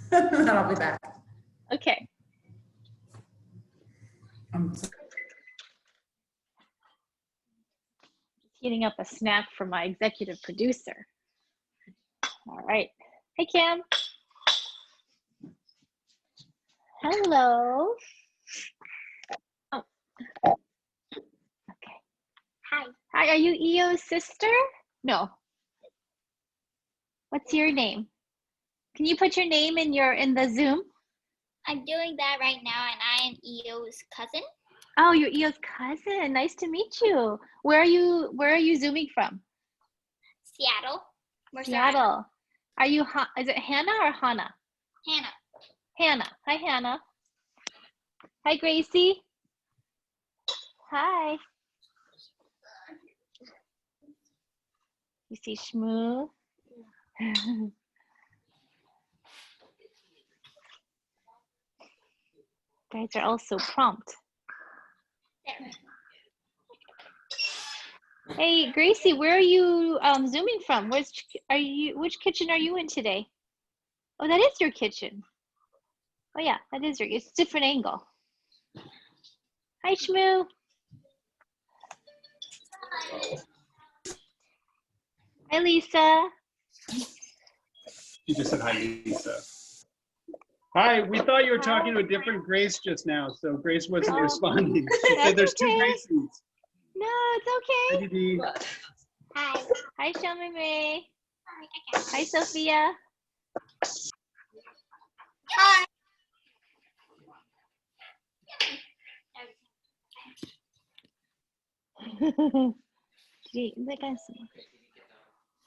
then I'll be back. Okay. Heating up a snack for my executive producer. All right. Hey, Cam. Hello. Oh. Okay. Hi. Hi, are you Eo's sister? No. What's your name? Can you put your name in the Zoom? I'm doing that right now, and I am Eo's cousin. Oh, you're Eo's cousin. Nice to meet you. Where are you Zooming from? Seattle. Seattle. Are you, is it Hannah or Hannah? Hannah. Hannah. Hi, Hannah. Hi, Gracie. Hi. You see Shmoo? Guys are all so prompt. There. Hey, Gracie, where are you Zooming from? Which kitchen are you in today? Oh, that is your kitchen. Oh yeah, that is it's a different angle. Hi, Shmoo. Hi, Lisa. You just said hi, Lisa. Hi, we thought you were talking to a different Grace just now, so Grace wasn't responding. She said there's two Gracies. No, it's okay. Hi, Didi. Hi. Hi, Shamime. Hi, Sophia. Hi.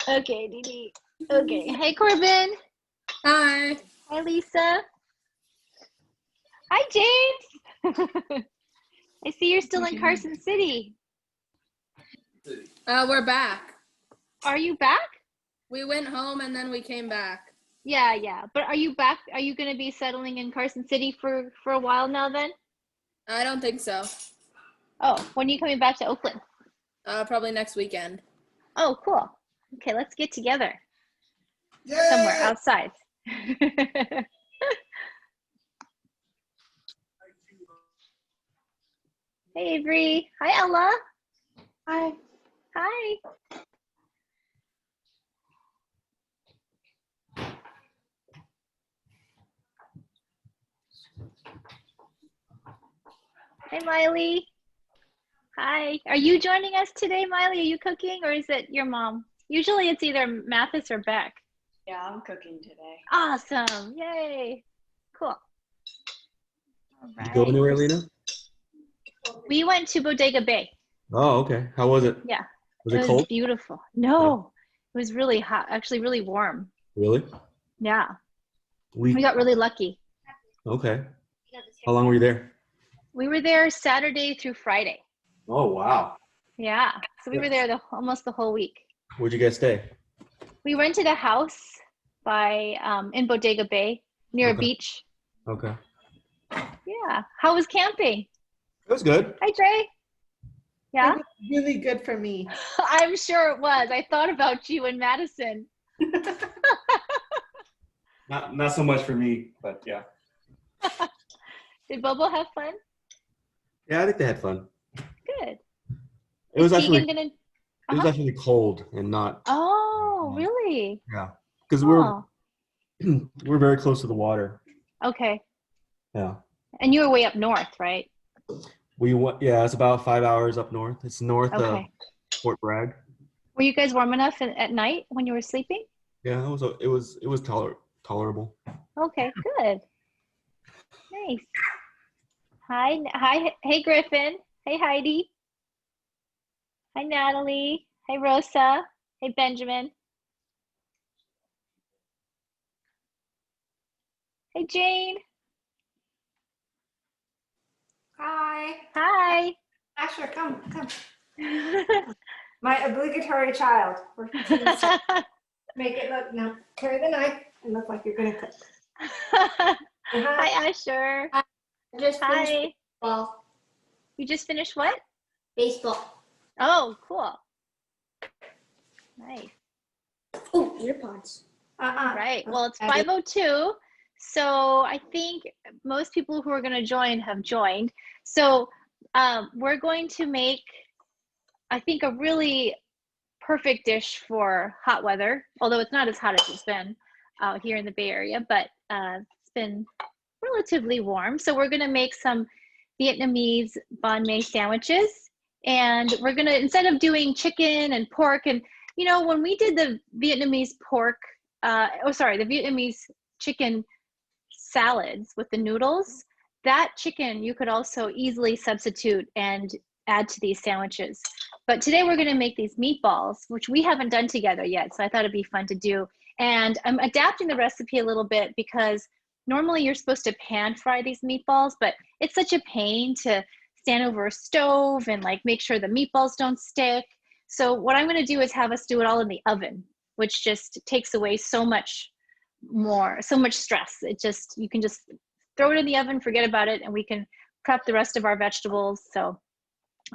Okay, Didi. Okay. Hey, Corbin. Hi. Hi, Lisa. Hi, James. I see you're still in Carson City. We're back. Are you back? We went home and then we came back. Yeah. But are you back? Are you going to be settling in Carson City for a while now then? I don't think so. Oh, when are you coming back to Oakland? Probably next weekend. Oh, cool. Okay, let's get together. Yay! Somewhere outside. Hey, Avery. Hi, Ella. Hi. Hi. Hey, Miley. Hi. Are you joining us today, Miley? Are you cooking or is it your mom? Usually it's either Mathis or Beck. Yeah, I'm cooking today. Awesome. Yay. Cool. All right. You go anywhere, Lynna? We went to Bodega Bay. Oh, okay. How was it? Yeah. Was it cold? Was beautiful. No, it was really hot, actually really warm. Really? Yeah. We got really lucky. Okay. How long were you there? We were there Saturday through Friday. Oh, wow. Yeah. So we were there almost the whole week. Where'd you guys stay? We rented a house in Bodega Bay near a beach. Okay. Yeah. How was camping? It was good. Hi, Dre. Yeah? It was really good for me. I'm sure it was. I thought about you in Madison. Not so much for me, but yeah. Did Bobo have fun? Yeah, I think they had fun. Good. It was actually It was actually cold and not. Oh, really? Yeah, because we're very close to the water. Okay. Yeah. And you were way up north, right? We went. Yeah, it's about 5 hours up north. It's north of Fort Bragg. Were you guys warm enough at night when you were sleeping? Yeah, it was tolerable. Okay, good. Nice. Hi. Hey, Griffin. Hey, Heidi. Hi, Natalie. Hey, Rosa. Hey, Benjamin. Hey, Jane. Hi. Hi. Asher, come. My obligatory child. Make it look, now carry the knife and look like you're gonna cook. Hi, Asher. I just finished baseball. You just finished what? Baseball. Oh, cool. Nice. Oh, earpods. Right. Well, it's 5:02, So I think most people who are going to join have joined. So we're going to make, I think, a really perfect dish for hot weather, although it's not as hot as it's been out here in the Bay Area, but it's been relatively warm. So we're going to make some Vietnamese Banh sandwiches. And we're going to, instead of doing chicken and pork, and you know, when we did the Vietnamese pork, the Vietnamese chicken salads with the noodles, that chicken you could also easily substitute and add to these sandwiches. But today we're going to make these meatballs, which we haven't done together yet. So I thought it'd be fun to do. And I'm adapting the recipe a little bit because normally you're supposed to pan fry these meatballs, but it's such a pain to stand over a stove and like make sure the meatballs don't stick. So what I'm going to do is have us do it all in the oven, which just takes away so much stress. You can just throw it in the oven, forget about it, and we can prep the rest of our vegetables. So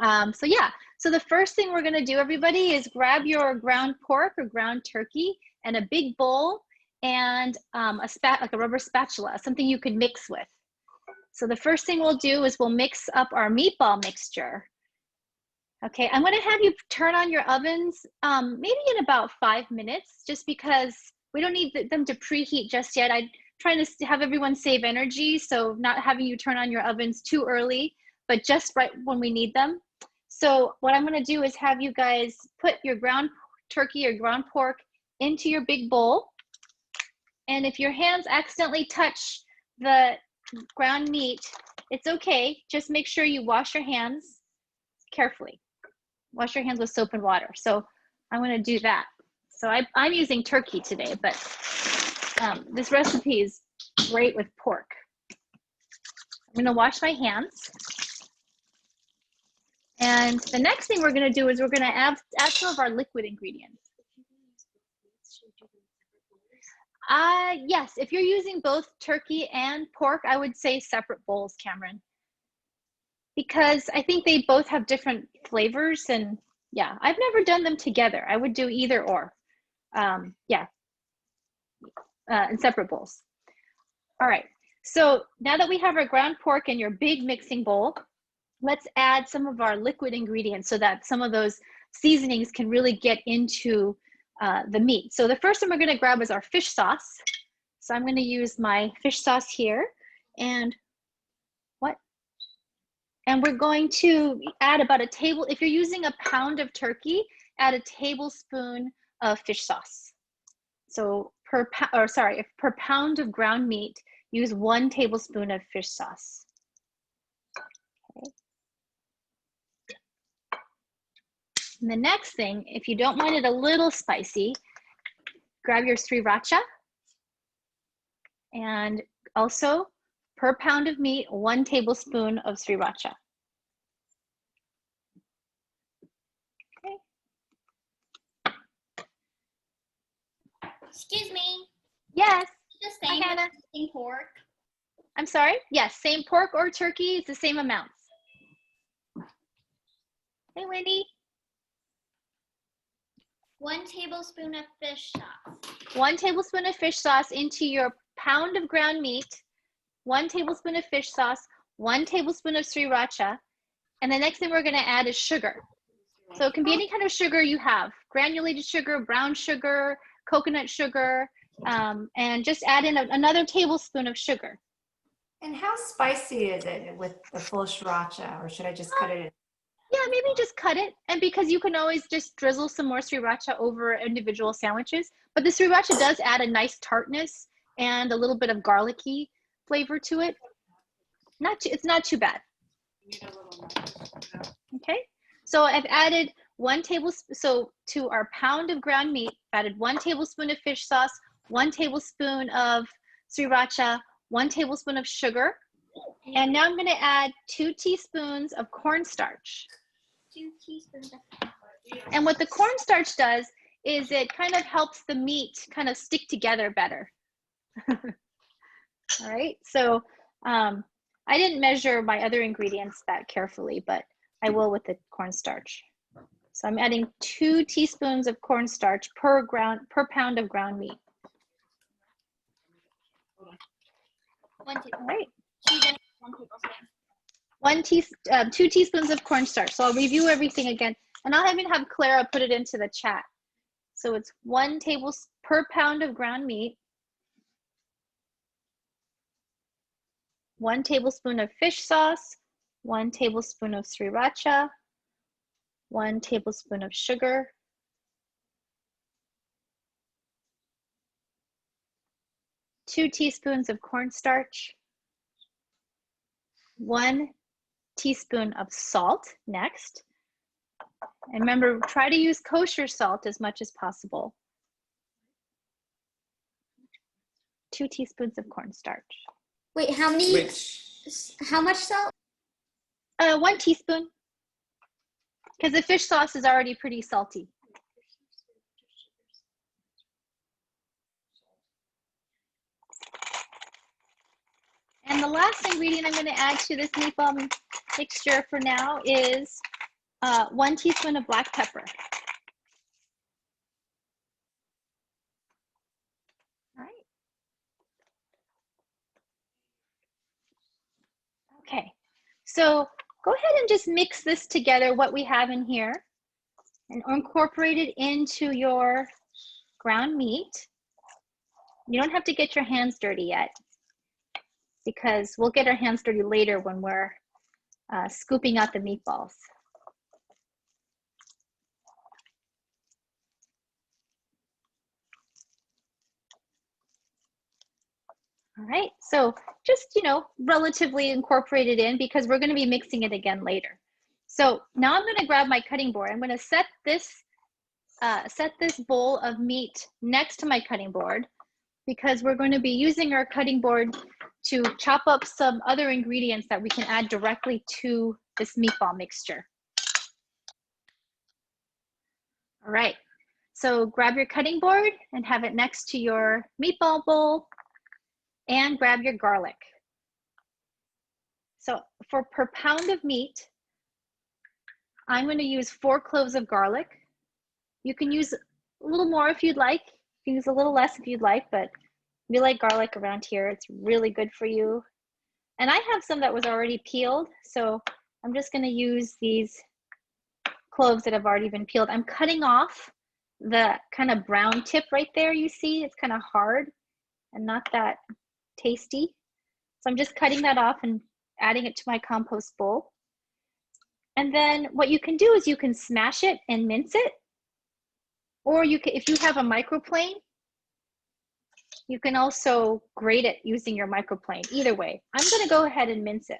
yeah. So the first thing we're going to do, everybody, is grab your ground pork or ground turkey and a big bowl and like a rubber spatula, something you could mix with. So the first thing we'll do is we'll mix up our meatball mixture. Okay, I'm going to have you turn on your ovens maybe in about 5 minutes, just because we don't need them to preheat just yet. I'm trying to have everyone save energy, so not having you turn on your ovens too early, but just right when we need them. So what I'm going to do is have you guys put your ground turkey or ground pork into your big bowl. And if your hands accidentally touch the ground meat, it's okay. Just make sure you wash your hands carefully. Wash your hands with soap and water. So I'm going to do that. So I'm using turkey today, but this recipe is great with pork. I'm going to wash my hands. And the next thing we're going to do is we're going to add some of our liquid ingredients. Yes, if you're using both turkey and pork, I would say separate bowls, Cameron. Because I think they both have different flavors, and yeah, I've never done them together. I would do either or, in separate bowls. All right, so now that we have our ground pork in your big mixing bowl, let's add some of our liquid ingredients so that some of those seasonings can really get into the meat. So the first one we're going to grab is our fish sauce. So I'm going to use my fish sauce here, and we're going to add about if you're using a pound of turkey, add a tablespoon of fish sauce. So per pound of ground meat, use 1 tablespoon of fish sauce. Okay. And the next thing, if you don't want it a little spicy, grab your sriracha, and also per pound of meat, 1 tablespoon of sriracha. Okay. Excuse me. Yes. The same Hi, Hannah. pork. I'm sorry? Yes, same pork or turkey, it's the same amounts. Hey, Wendy. 1 tablespoon of fish sauce. 1 tablespoon of fish sauce into your pound of ground meat, 1 tablespoon of fish sauce, 1 tablespoon of sriracha, and the next thing we're going to add is sugar. So it can be any kind of sugar you have, granulated sugar, brown sugar, coconut sugar, and just add in another tablespoon of sugar. And how spicy is it with the full sriracha, or should I just cut it in? Yeah, maybe just cut it. And because you can always just drizzle some more sriracha over individual sandwiches, but the sriracha does add a nice tartness and a little bit of garlicky flavor to it. It's not too bad. Okay, so I've added 1 tablespoon, so to our pound of ground meat, added 1 tablespoon of fish sauce, 1 tablespoon of sriracha, 1 tablespoon of sugar. And now I'm going to add 2 teaspoons of cornstarch. 2 teaspoons of. And what the cornstarch does is it kind of helps the meat kind of stick together better. All right, so I didn't measure my other ingredients that carefully, but I will with the cornstarch. So I'm adding 2 teaspoons of cornstarch per pound of ground meat. 1 teaspoon. All right. She just 1 tablespoon. 2 teaspoons of cornstarch. So I'll review everything again. And I'll even have Clara put it into the chat. So it's 1 tablespoon per pound of ground meat, 1 tablespoon of fish sauce, 1 tablespoon of sriracha, 1 tablespoon of sugar, 2 teaspoons of cornstarch, 1 teaspoon of salt next. And remember, try to use kosher salt as much as possible. 2 teaspoons of cornstarch. Wait, how many? How much salt? 1 teaspoon, because the fish sauce is already pretty salty. And the last ingredient I'm going to add to this meatball mixture for now is 1 teaspoon of black pepper. All right. Okay, so go ahead and just mix this together, what we have in here, and incorporate it into your ground meat. You don't have to get your hands dirty yet, because we'll get our hands dirty later when we're scooping out the meatballs. All right, so just, relatively incorporate it in, because we're going to be mixing it again later. So now I'm going to grab my cutting board. I'm going to set this bowl of meat next to my cutting board, because we're going to be using our cutting board to chop up some other ingredients that we can add directly to this meatball mixture. All right, so grab your cutting board and have it next to your meatball bowl, and grab your garlic. So per pound of meat, I'm going to use 4 cloves of garlic. You can use a little more if you'd like. You can use a little less if you'd like, but we like garlic around here. It's really good for you. And I have some that was already peeled, so I'm just going to use these cloves that have already been peeled. I'm cutting off the kind of brown tip right there. You see, it's kind of hard and not that tasty. So I'm just cutting that off and adding it to my compost bowl. And then what you can do is you can smash it and mince it, or you can, if you have a microplane, you can also grate it using your microplane. Either way, I'm going to go ahead and mince it.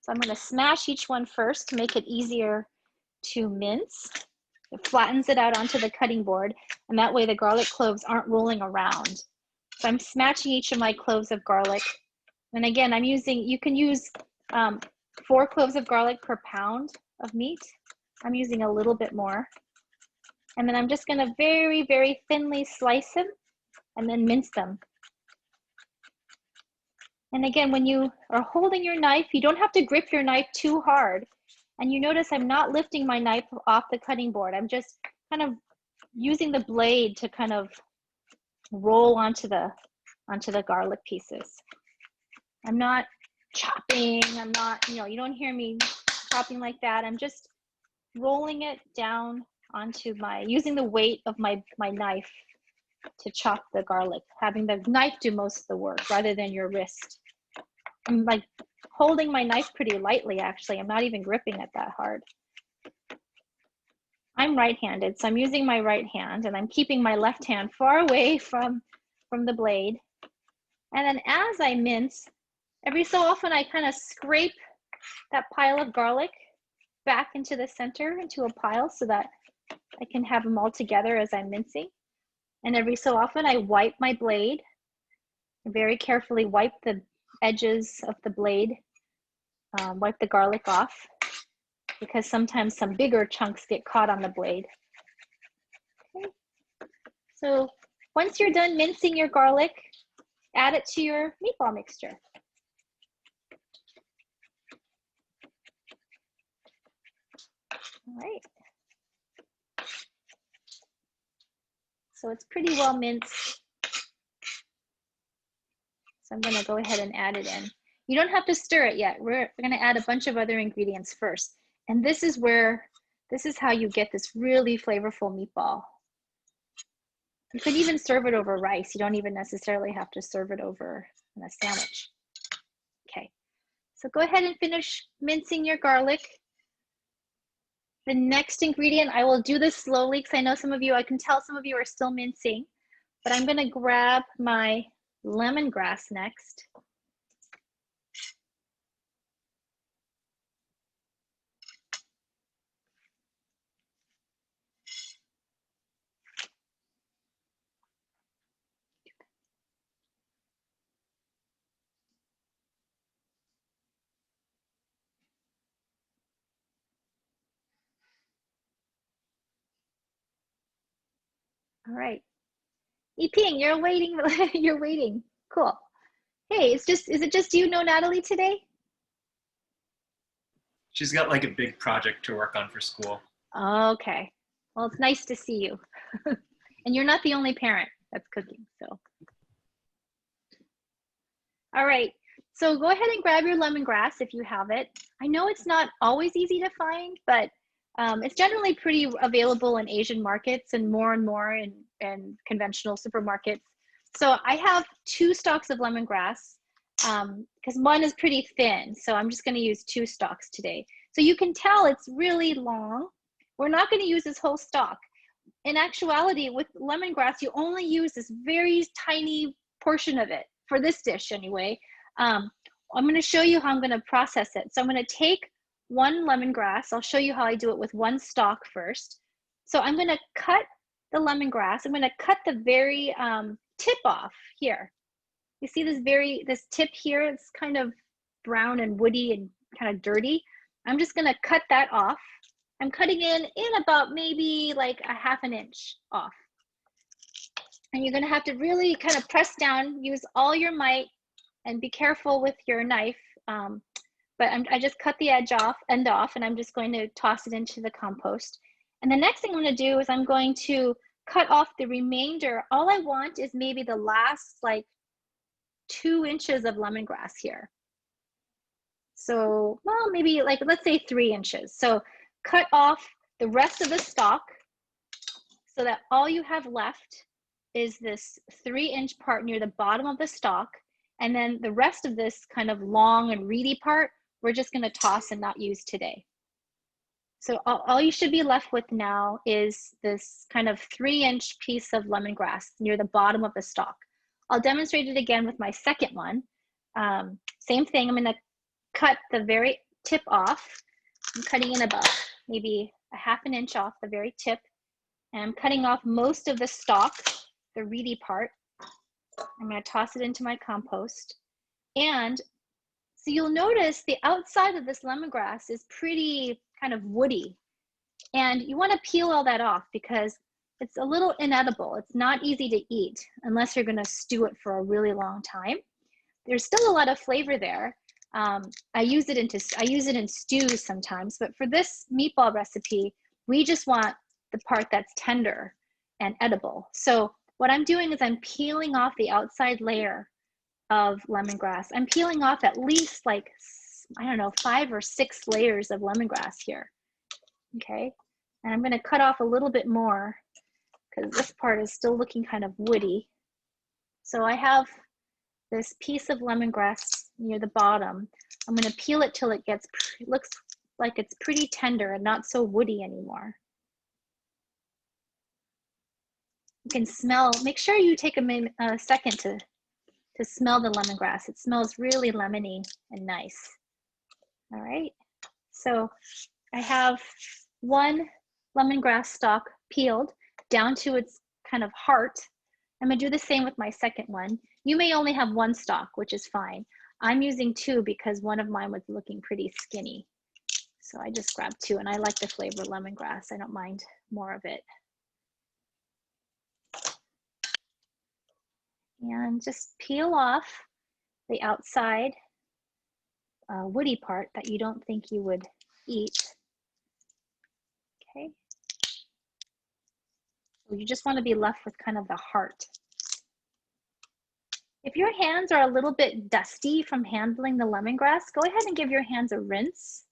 So I'm going to smash each one first to make it easier to mince. It flattens it out onto the cutting board, and that way the garlic cloves aren't rolling around. So I'm smashing each of my cloves of garlic. And again, I'm using, you can use 4 cloves of garlic per pound of meat. I'm using a little bit more. And then I'm just going to very, very thinly slice them and then mince them. And again, when you are holding your knife, you don't have to grip your knife too hard. And you notice I'm not lifting my knife off the cutting board. I'm just kind of using the blade to kind of roll onto the garlic pieces. I'm not chopping. I'm not, you don't hear me chopping like that. I'm just rolling it down onto using the weight of my knife to chop the garlic, having the knife do most of the work rather than your wrist. I'm like holding my knife pretty lightly, actually. I'm not even gripping it that hard. I'm right-handed, so I'm using my right hand, and I'm keeping my left hand far away from the blade. And then as I mince, every so often I kind of scrape that pile of garlic back into the center, into a pile, so that I can have them all together as I'm mincing. And every so often I wipe my blade, very carefully wipe the edges of the blade, wipe the garlic off, because sometimes some bigger chunks get caught on the blade. Okay. So once you're done mincing your garlic, add it to your meatball mixture. All right. So it's pretty well minced. So I'm gonna go ahead and add it in. You don't have to stir it yet. We're gonna add a bunch of other ingredients first. And this is how you get this really flavorful meatball. You could even serve it over rice. You don't even necessarily have to serve it over in a sandwich. Okay, so go ahead and finish mincing your garlic. The next ingredient, I will do this slowly because I know some of you, I can tell some of you are still mincing, but I'm gonna grab my lemongrass next. All right. Yiping, you're waiting. You're waiting. Cool. Hey, is it just you, no Natalie today? She's got like a big project to work on for school. Okay. Well, it's nice to see you. And you're not the only parent that's cooking, so. All right. So go ahead and grab your lemongrass if you have it. I know it's not always easy to find, but it's generally pretty available in Asian markets and more in conventional supermarkets. So I have 2 stalks of lemongrass because one is pretty thin. So I'm just going to use 2 stalks today. So you can tell it's really long. We're not going to use this whole stalk. In actuality, with lemongrass, you only use this very tiny portion of it for this dish anyway. I'm going to show you how I'm going to process it. So I'm going to take 1 lemongrass. I'll show you how I do it with 1 stalk first. So I'm going to cut the lemongrass. I'm going to cut the very tip off here. You see this tip here? It's kind of brown and woody and kind of dirty. I'm just going to cut that off. I'm cutting in about maybe like a ½ an inch off. And you're going to have to really kind of press down, use all your might, and be careful with your knife. But I just cut the end off, and I'm just going to toss it into the compost. And the next thing I'm going to do is I'm going to cut off the remainder. All I want is maybe the last like 2 inches of lemongrass here. So, well, maybe like, let's say 3 inches. So cut off the rest of the stalk so that all you have left is this 3-inch part near the bottom of the stalk. And then the rest of this kind of long and reedy part, we're just going to toss and not use today. So all you should be left with now is this kind of 3-inch piece of lemongrass near the bottom of the stalk. I'll demonstrate it again with my second one. Same thing, I'm going to cut the very tip off. I'm cutting in about maybe a ½ an inch off the very tip. And I'm cutting off most of the stalk, the reedy part. I'm going to toss it into my compost. And so you'll notice the outside of this lemongrass is pretty kind of woody. And you want to peel all that off because it's a little inedible. It's not easy to eat unless you're going to stew it for a really long time. There's still a lot of flavor there. I use it in stews sometimes, but for this meatball recipe, we just want the part that's tender and edible. So what I'm doing is I'm peeling off the outside layer of lemongrass. I'm peeling off at least like, I don't know, 5 or 6 layers of lemongrass here. Okay, and I'm going to cut off a little bit more because this part is still looking kind of woody. So I have this piece of lemongrass near the bottom. I'm going to peel it till it looks like it's pretty tender and not so woody anymore. You can smell, make sure you take a second to smell the lemongrass. It smells really lemony and nice. All right, so I have 1 lemongrass stalk peeled down to its kind of heart. I'm gonna do the same with my second one. You may only have 1 stalk, which is fine. I'm using 2 because one of mine was looking pretty skinny. So I just grabbed 2, and I like the flavor of lemongrass. I don't mind more of it. And just peel off the outside woody part that you don't think you would eat. Okay. So you just want to be left with kind of the heart. If your hands are a little bit dusty from handling the lemongrass, go ahead and give your hands a rinse.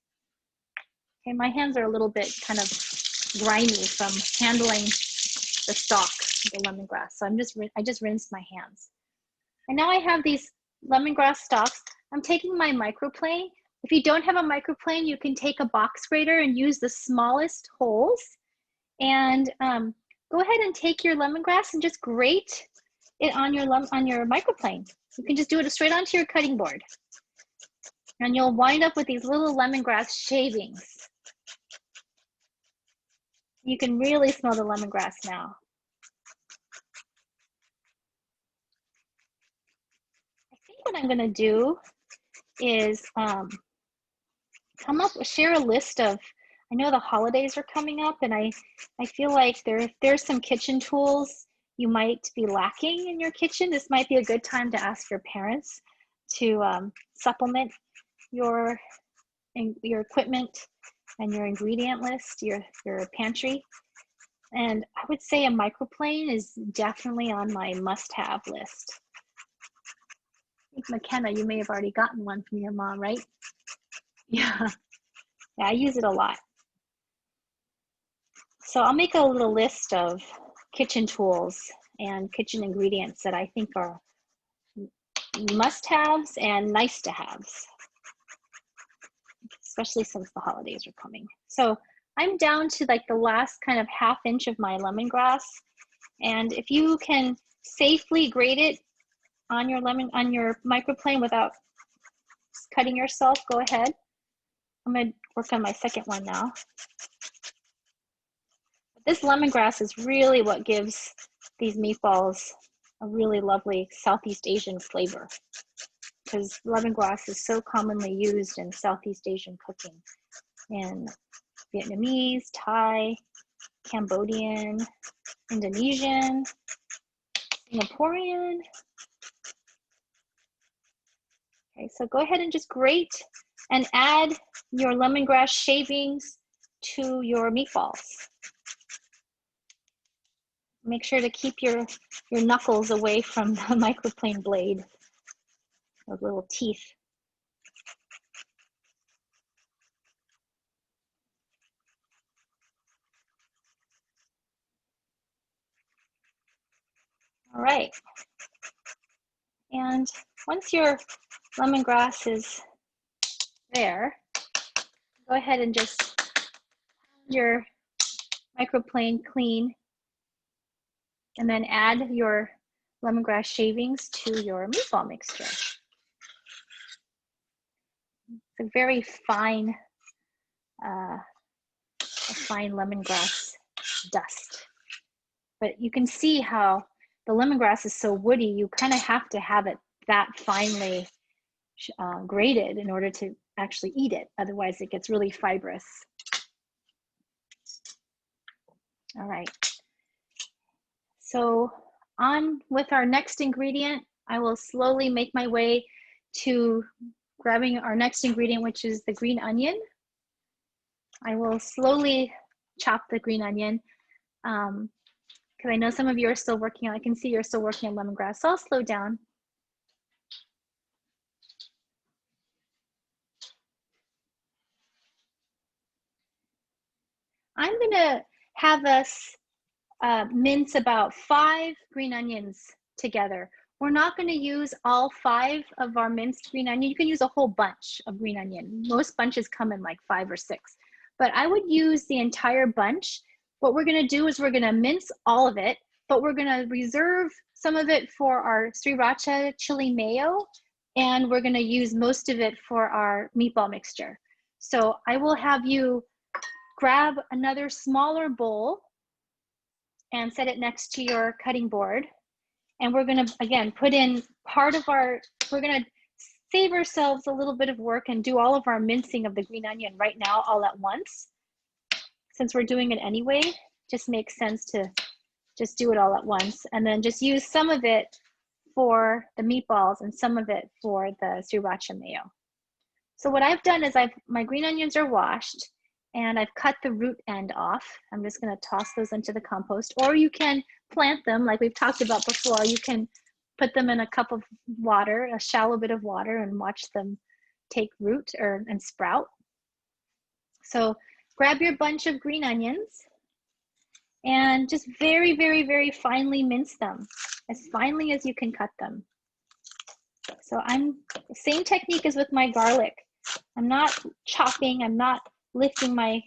Okay, my hands are a little bit kind of grimy from handling the stalk, the lemongrass. So I just rinsed my hands. And now I have these lemongrass stalks. I'm taking my microplane. If you don't have a microplane, you can take a box grater and use the smallest holes. And go ahead and take your lemongrass and just grate it on your microplane. You can just do it straight onto your cutting board. And you'll wind up with these little lemongrass shavings. You can really smell the lemongrass now. I think what I'm gonna do is share a list of, I know the holidays are coming up, and I feel like there's some kitchen tools you might be lacking in your kitchen. This might be a good time to ask your parents to supplement your equipment and your ingredient list, your pantry. And I would say a microplane is definitely on my must-have list. I think McKenna, you may have already gotten one from your mom, right? Yeah, I use it a lot. So I'll make a little list of kitchen tools and kitchen ingredients that I think are must-haves and nice-to-haves, especially since the holidays are coming. So I'm down to like the last kind of ½ inch of my lemongrass. And if you can safely grate it on your microplane without cutting yourself, go ahead. I'm gonna work on my second one now. This lemongrass is really what gives these meatballs a really lovely Southeast Asian flavor, because lemongrass is so commonly used in Southeast Asian cooking, in Vietnamese, Thai, Cambodian, Indonesian, Singaporean. Okay, so go ahead and just grate and add your lemongrass shavings to your meatballs. Make sure to keep your knuckles away from the microplane blade, those little teeth. All right. And once your lemongrass is there, go ahead and just pound your microplane clean, and then add your lemongrass shavings to your meatball mixture. It's a very fine, lemongrass dust. But you can see how the lemongrass is so woody, you kind of have to have it that finely grated in order to actually eat it. Otherwise, it gets really fibrous. All right. So on with our next ingredient, I will slowly make my way to grabbing our next ingredient, which is the green onion. I will slowly chop the green onion because I know some of you are still working on, I can see you're still working on lemongrass, so I'll slow down. I'm gonna have us mince about 5 green onions together. We're not going to use all 5 of our minced green onion. You can use a whole bunch of green onion. Most bunches come in like 5 or 6, but I would use the entire bunch. What we're going to do is we're going to mince all of it, but we're going to reserve some of it for our sriracha chili mayo, and we're going to use most of it for our meatball mixture. So I will have you grab another smaller bowl and set it next to your cutting board. And we're gonna, again, put in part of our, we're gonna save ourselves a little bit of work and do all of our mincing of the green onion right now all at once. Since we're doing it anyway, just makes sense to just do it all at once. And then just use some of it for the meatballs and some of it for the sriracha mayo. So what I've done is my green onions are washed, and I've cut the root end off. I'm just gonna toss those into the compost, or you can plant them like we've talked about before. You can put them in a cup of water, a shallow bit of water, and watch them take root and sprout. So grab your bunch of green onions and just very, very, very finely mince them, as finely as you can cut them. So same technique as with my garlic. I'm not chopping, I'm not lifting my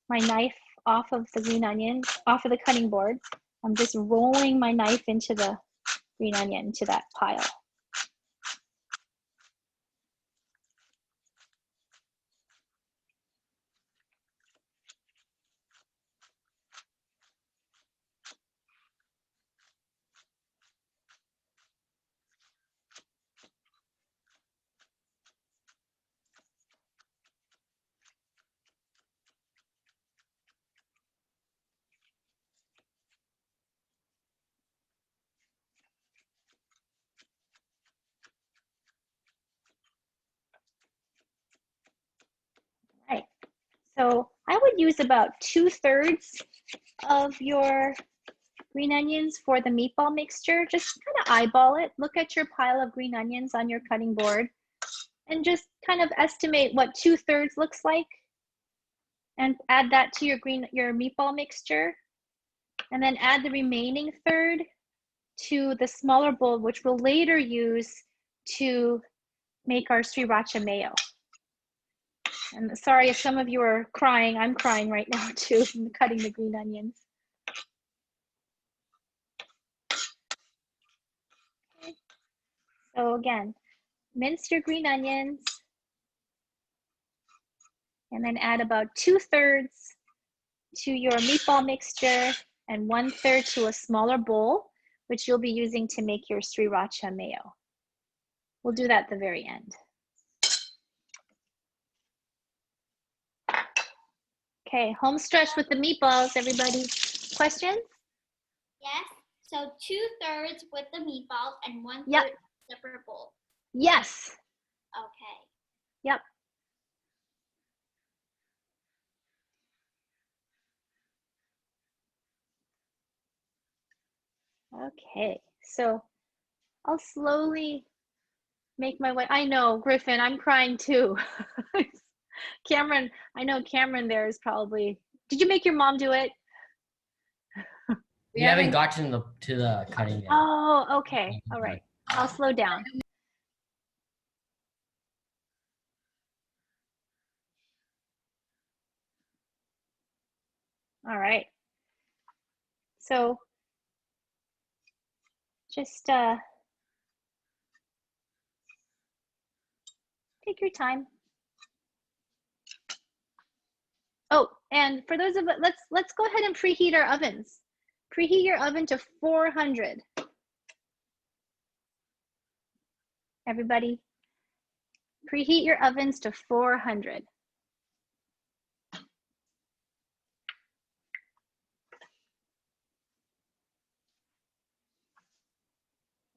knife off of the green onion, off of the cutting board. I'm just rolling my knife into the green onion, into that pile. Right. So I would use about 2/3 of your green onions for the meatball mixture. Just kind of eyeball it. Look at your pile of green onions on your cutting board and just kind of estimate what 2/3 looks like, and add that to your meatball mixture, and then add the remaining third to the smaller bowl, which we'll later use to make our sriracha mayo. And sorry if some of you are crying, I'm crying right now too from cutting the green onions. Okay. So again, mince your green onions and then add about 2/3 to your meatball mixture and 1/3 to a smaller bowl, which you'll be using to make your sriracha mayo. We'll do that at the very end. Okay, home stretch with the meatballs, everybody. Questions? Yes. So 2/3 with the meatballs and 1/3 Yep. separate bowl. Yes. Okay. Yep. Okay, so I'll slowly make my way. I know, Griffin, I'm crying too. Cameron, I know Cameron there is probably, did you make your mom do it? We haven't gotten to the cutting yet. Oh, okay. All right. I'll slow down. All right. So just take your time. Oh, and for those of us, let's go ahead and preheat our ovens. Preheat your oven to 400. Everybody, preheat your ovens to 400.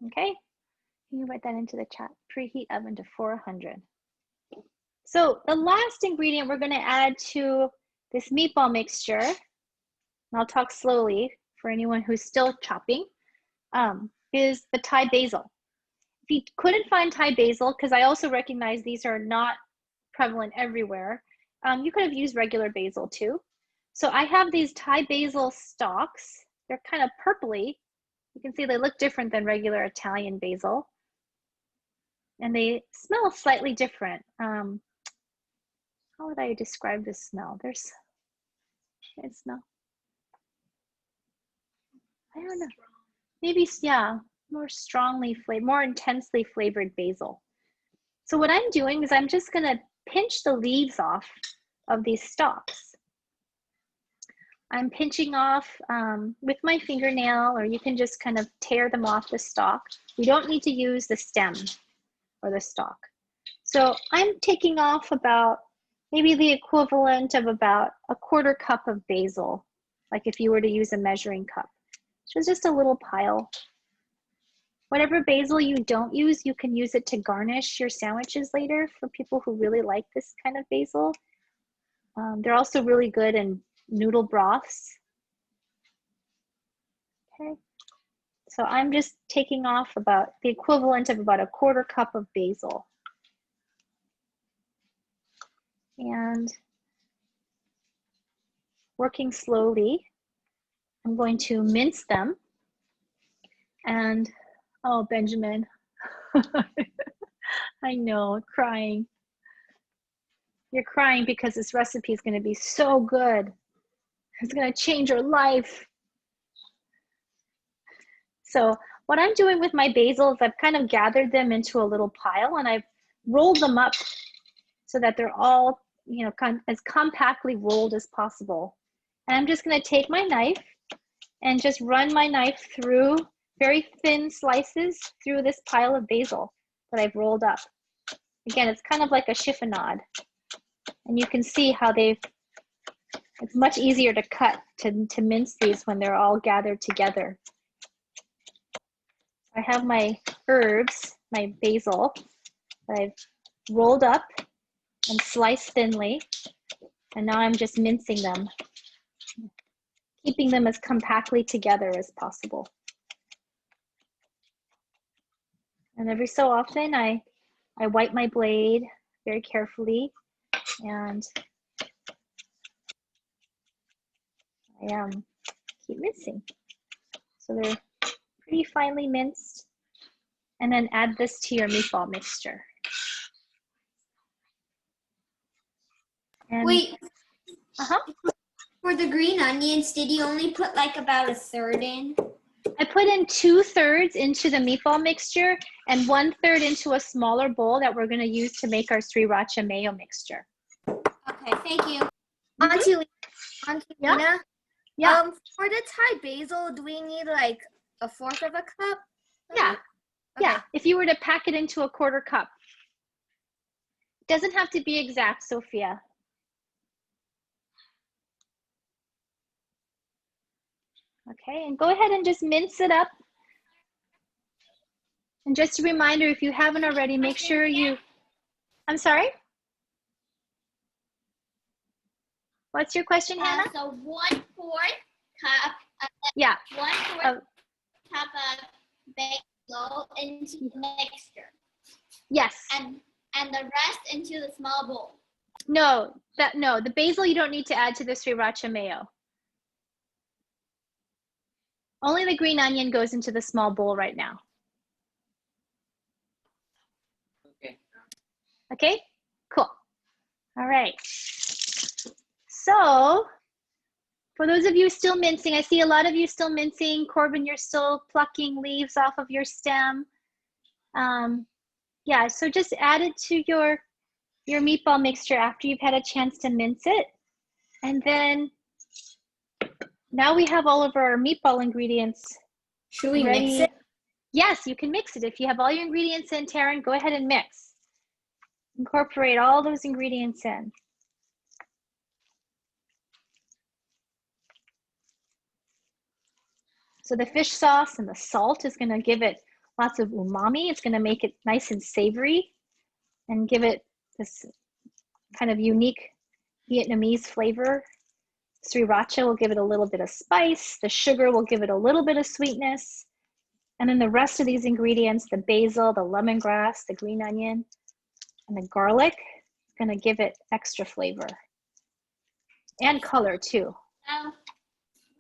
Okay, can you write that into the chat? Preheat oven to 400. So the last ingredient we're going to add to this meatball mixture, and I'll talk slowly for anyone who's still chopping, is the Thai basil. If you couldn't find Thai basil, because I also recognize these are not prevalent everywhere, you could have used regular basil too. So I have these Thai basil stalks. They're kind of purpley. You can see they look different than regular Italian basil. And they smell slightly different. How would I describe the smell? It's smell. I don't know. Maybe, yeah, more strongly flavored, more intensely flavored basil. So what I'm doing is I'm just gonna pinch the leaves off of these stalks. I'm pinching off with my fingernail, or you can just kind of tear them off the stalk. You don't need to use the stem or the stalk. So I'm taking off about maybe the equivalent of about 1/4 cup of basil, like if you were to use a measuring cup. So just a little pile. Whatever basil you don't use, you can use it to garnish your sandwiches later for people who really like this kind of basil. They're also really good in noodle broths. Okay, So I'm just taking off about the equivalent of about a 1/4 cup of basil. And working slowly, I'm going to mince them. And, oh, Benjamin, I know, crying. You're crying because this recipe is going to be so good. It's going to change your life. So what I'm doing with my basil is I've kind of gathered them into a little pile and I've rolled them up so that they're all, you know, as compactly rolled as possible. And I'm just going to take my knife and just run my knife through very thin slices through this pile of basil that I've rolled up. Again, it's kind of like a chiffonade. And you can see how it's much easier to cut, to mince these when they're all gathered together. I have my herbs, my basil, that I've rolled up and sliced thinly. And now I'm just mincing them, keeping them as compactly together as possible. And every so often, I wipe my blade very carefully, and I keep mincing. So they're pretty finely minced. And then add this to your meatball mixture. And, Wait, for the green onions, did you only put like about 1/3 in? I put in 2/3 into the meatball mixture and 1/3 into a smaller bowl that we're going to use to make our sriracha mayo mixture. Okay, thank you. Auntie Yeah. Lynna, Yeah. for the Thai basil, do we need like 1/4 of a cup? Yeah. Okay. Yeah. If you were to pack it into a 1/4 cup. It doesn't have to be exact, Sophia. Okay, and go ahead and just mince it up. And just a reminder, if you haven't already, make sure I'm sorry? What's your question, Hannah? So 1/4 cup. Yeah. 1/4 cup of basil into the mixture. Yes. And the rest into the small bowl. No, the basil you don't need to add to the sriracha mayo. Only the green onion goes into the small bowl right now. Okay, cool. All right. So for those of you still mincing, I see a lot of you still mincing. Corbin, you're still plucking leaves off of your stem. Yeah, so just add it to your meatball mixture after you've had a chance to mince it. And then now we have all of our meatball ingredients. Should we ready. mix it? Yes, you can mix it. If you have all your ingredients in, Taryn, go ahead and mix. Incorporate all those ingredients in. So the fish sauce and the salt is going to give it lots of umami. It's going to make it nice and savory and give it this kind of unique Vietnamese flavor. Sriracha will give it a little bit of spice. The sugar will give it a little bit of sweetness. And then the rest of these ingredients, the basil, the lemongrass, the green onion, and the garlic, is going to give it extra flavor and color too.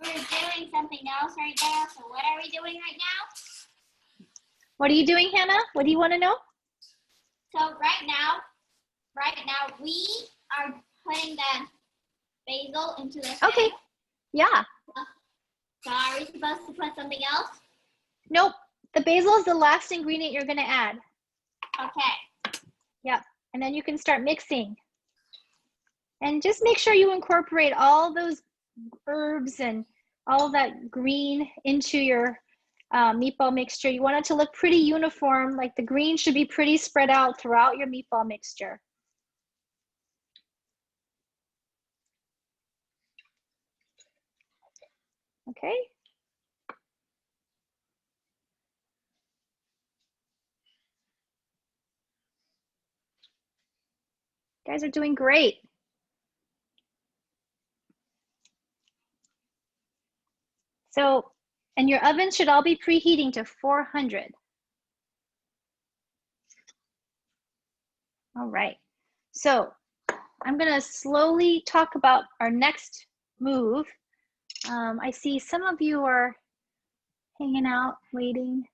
We're doing something else right now. So what are we doing right now? What are you doing, Hannah? What do you want to know? So right now we are putting the basil into the Okay. pan. Yeah. So are we supposed to put something else? Nope. The basil is the last ingredient you're going to add. Okay. Yep. And then you can start mixing. And just make sure you incorporate all those herbs and all that green into your meatball mixture. You want it to look pretty uniform, like the green should be pretty spread out throughout your meatball mixture. Okay. You guys are doing great. So And your ovens should all be preheating to 400. All right, so I'm gonna slowly talk about our next move. I see some of you are hanging out, waiting.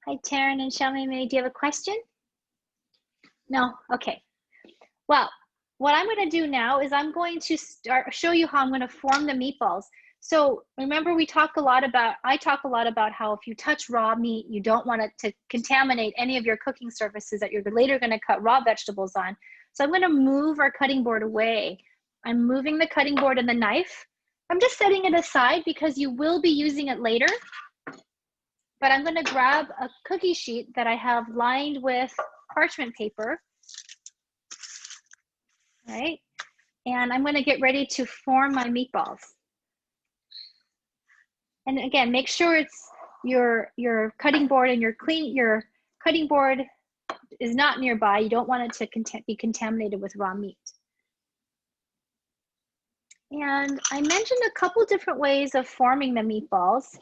Hi, Taryn and Shelly May, do you have a question? No, okay. Well, what I'm gonna do now is I'm going to show you how I'm gonna form the meatballs. So remember I talk a lot about how if you touch raw meat, you don't want it to contaminate any of your cooking surfaces that you're later gonna cut raw vegetables on. So I'm gonna move our cutting board away. I'm moving the cutting board and the knife. I'm just setting it aside because you will be using it later. But I'm gonna grab a cookie sheet that I have lined with parchment paper. Right? And I'm gonna get ready to form my meatballs. And again, make sure it's your cutting board and your cutting board is not nearby. You don't want it to be contaminated with raw meat. And I mentioned a couple different ways of forming the meatballs.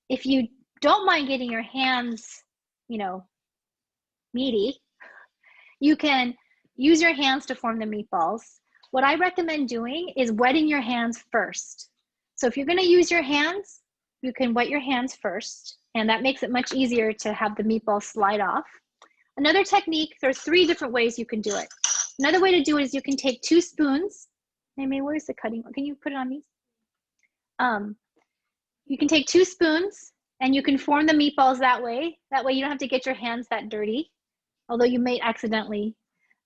If you don't mind getting your hands, meaty, you can use your hands to form the meatballs. What I recommend doing is wetting your hands first. So if you're gonna use your hands, you can wet your hands first, and that makes it much easier to have the meatballs slide off. Another technique, there's 3 different ways you can do it. Another way to do it is you can take 2 spoons. Amy, where's the cutting? Can you put it on these? You can take 2 spoons and you can form the meatballs that way. That way you don't have to get your hands that dirty, although you may accidentally.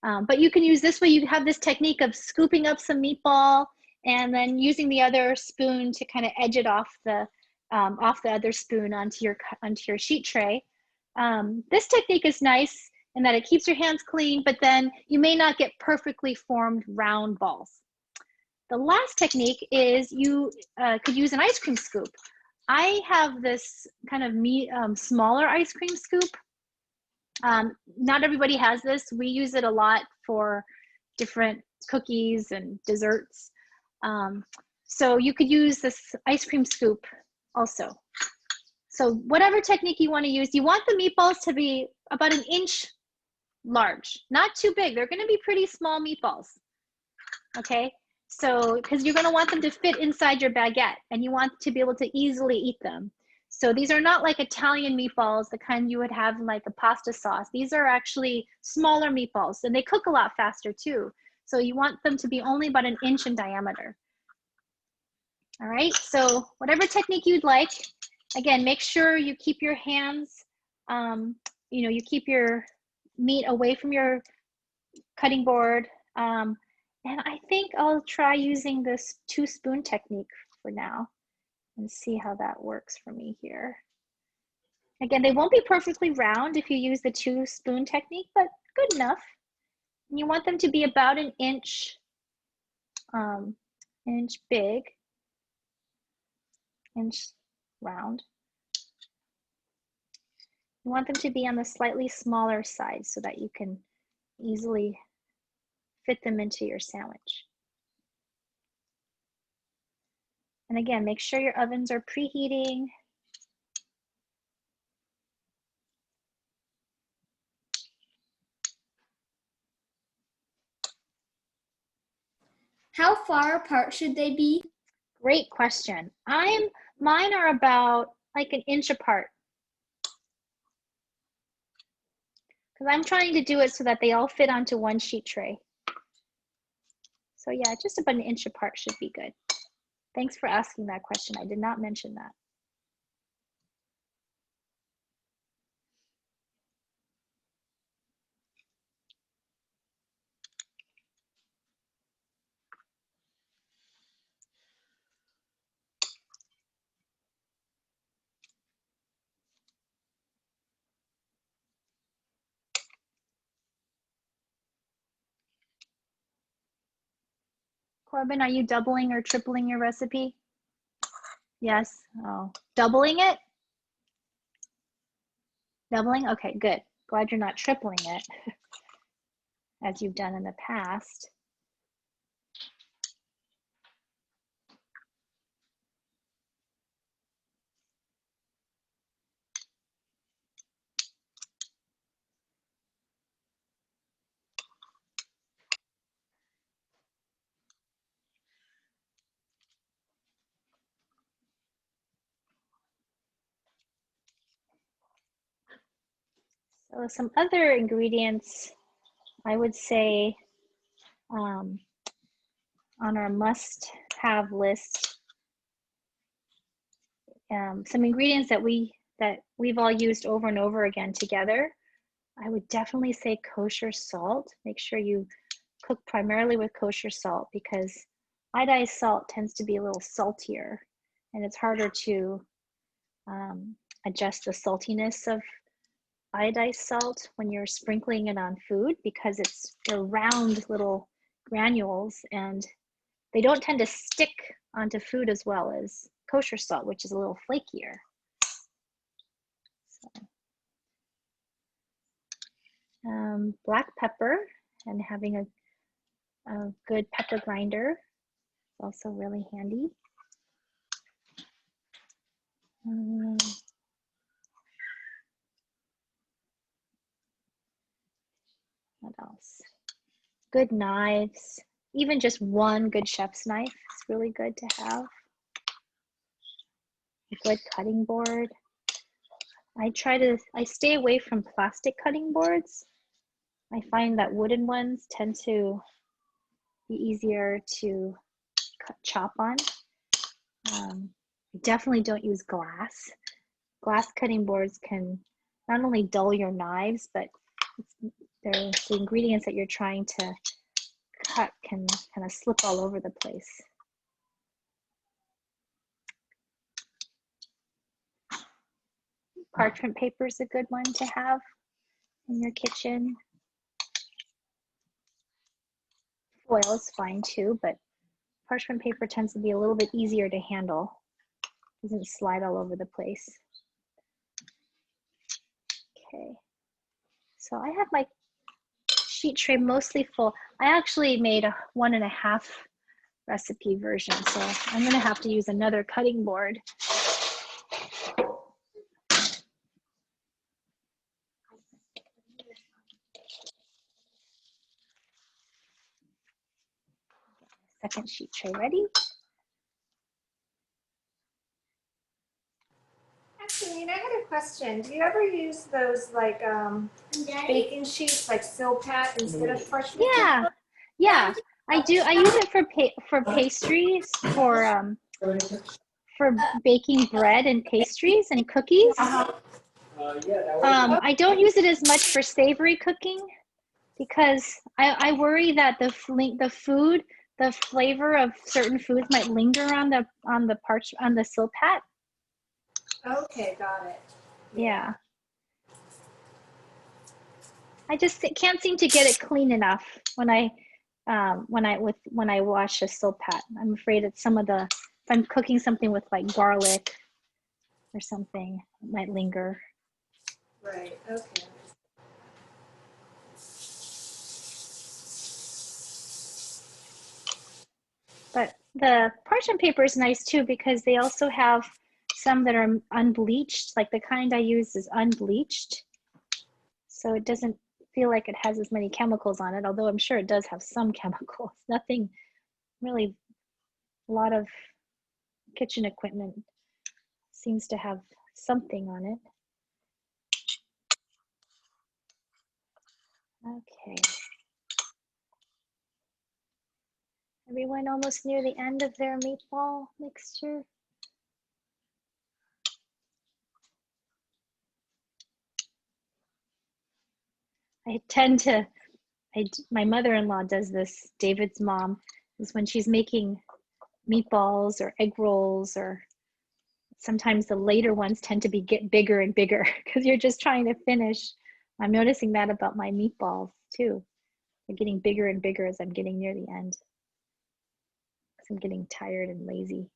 But you can use this way. You have this technique of scooping up some meatball and then using the other spoon to kind of edge it off the other spoon onto your sheet tray. This technique is nice in that it keeps your hands clean, but then you may not get perfectly formed round balls. The last technique is you could use an ice cream scoop. I have this kind of smaller ice cream scoop. Not everybody has this. We use it a lot for different cookies and desserts. So you could use this ice cream scoop also. So whatever technique you want to use, you want the meatballs to be about 1 inch large, not too big. They're going to be pretty small meatballs, okay? So, because you're going to want them to fit inside your baguette and you want to be able to easily eat them. So these are not like Italian meatballs, the kind you would have in like a pasta sauce. These are actually smaller meatballs and they cook a lot faster too. So you want them to be only about 1 inch in diameter. All right, so whatever technique you'd like, again, make sure you keep your hands, you keep your meat away from your cutting board. And I think I'll try using this 2-spoon technique for now and see how that works for me here. Again, they won't be perfectly round if you use the 2-spoon technique, but good enough. And you want them to be about 1 inch, inch big, inch round. You want them to be on the slightly smaller side so that you can easily fit them into your sandwich. And again, make sure your ovens are preheating. How far apart should they be? Great question. Mine are about like 1 inch apart. Because I'm trying to do it so that they all fit onto one sheet tray. So yeah, just about 1 inch apart should be good. Thanks for asking that question. I did not mention that. Corbin, are you doubling or tripling your recipe? Yes. Oh, doubling it? Doubling? Okay, good. Glad you're not tripling it as you've done in the past. So some other ingredients, I would say, on our must-have list, some ingredients that we've all used over and over again together. I would definitely say kosher salt. Make sure you cook primarily with kosher salt, because iodized salt tends to be a little saltier, and it's harder to adjust the saltiness of iodized salt when you're sprinkling it on food, because they're round little granules and they don't tend to stick onto food as well as kosher salt, which is a little flakier. So, black pepper, and having a good pepper grinder is also really handy. What else? Good knives. Even just one good chef's knife is really good to have. A good cutting board. I stay away from plastic cutting boards. I find that wooden ones tend to be easier to chop on. Definitely don't use glass. Glass cutting boards can not only dull your knives, but the ingredients that you're trying to cut can kind of slip all over the place. Parchment paper is a good one to have in your kitchen. Foil is fine too, but parchment paper tends to be a little bit easier to handle. Doesn't slide all over the place. Okay, so I have my sheet tray mostly full. I actually made a 1.5 recipe version, so I'm gonna have to use another cutting board. Second sheet tray ready. Actually, I had a question. Do you ever use those like baking sheets, like Silpat instead of parchment paper? Yeah, I do. I use it for pastries, for baking bread and pastries and cookies. I don't use it as much for savory cooking, because I worry that the flavor of certain foods might linger on the Silpat. Okay, got it. Yeah. I just can't seem to get it clean enough when I wash a Silpat. I'm afraid it's if I'm cooking something with like garlic or something, it might linger. Right, okay. But the parchment paper is nice too, because they also have some that are unbleached. Like the kind I use is unbleached, so it doesn't feel like it has as many chemicals on it, although I'm sure it does have some chemicals. Nothing really. A lot of kitchen equipment seems to have something on it. Okay. Everyone almost near the end of their meatball mixture? My mother-in-law does this, David's mom, is when she's making meatballs or egg rolls, or sometimes the later ones tend to get bigger and bigger because you're just trying to finish. I'm noticing that about my meatballs too. They're getting bigger and bigger as I'm getting near the end. I'm getting tired and lazy.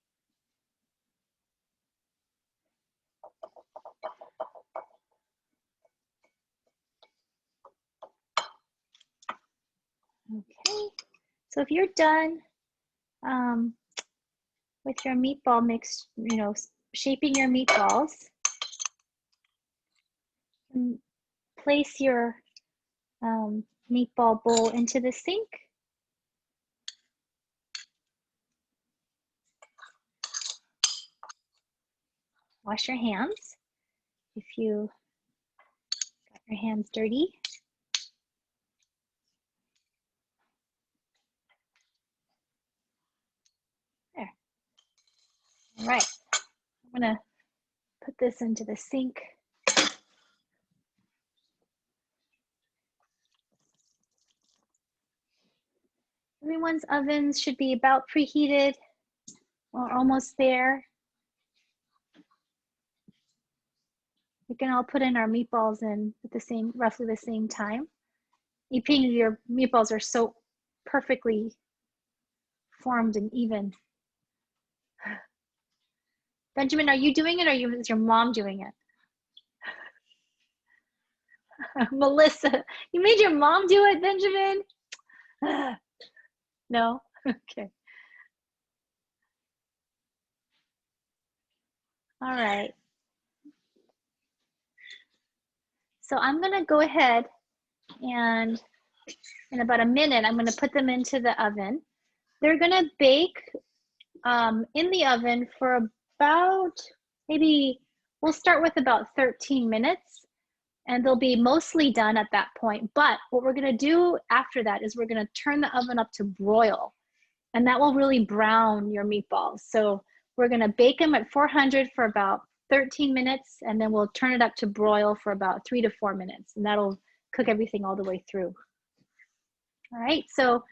Okay, so if you're done with your meatball mix, shaping your meatballs, place your meatball bowl into the sink. Wash your hands. If you got Your hands dirty. There. All right. I'm gonna put this into the sink. Everyone's ovens should be about preheated or almost there. We can all put in our meatballs in at the same, roughly the same time. Yiping, your meatballs are so perfectly formed and even. Benjamin, are you doing it or is your mom doing it? Melissa, you made your mom do it, Benjamin? No? Okay. All right. So I'm gonna go ahead and in about a minute, I'm gonna put them into the oven. They're gonna bake in the oven for about, maybe, we'll start with about 13 minutes and they'll be mostly done at that point. But what we're gonna do after that is we're gonna turn the oven up to broil, and that will really brown your meatballs. So we're gonna bake them at 400 for about 13 minutes, and then we'll turn it up to broil for about 3 to 4 minutes, and that'll cook everything all the way through. All right, so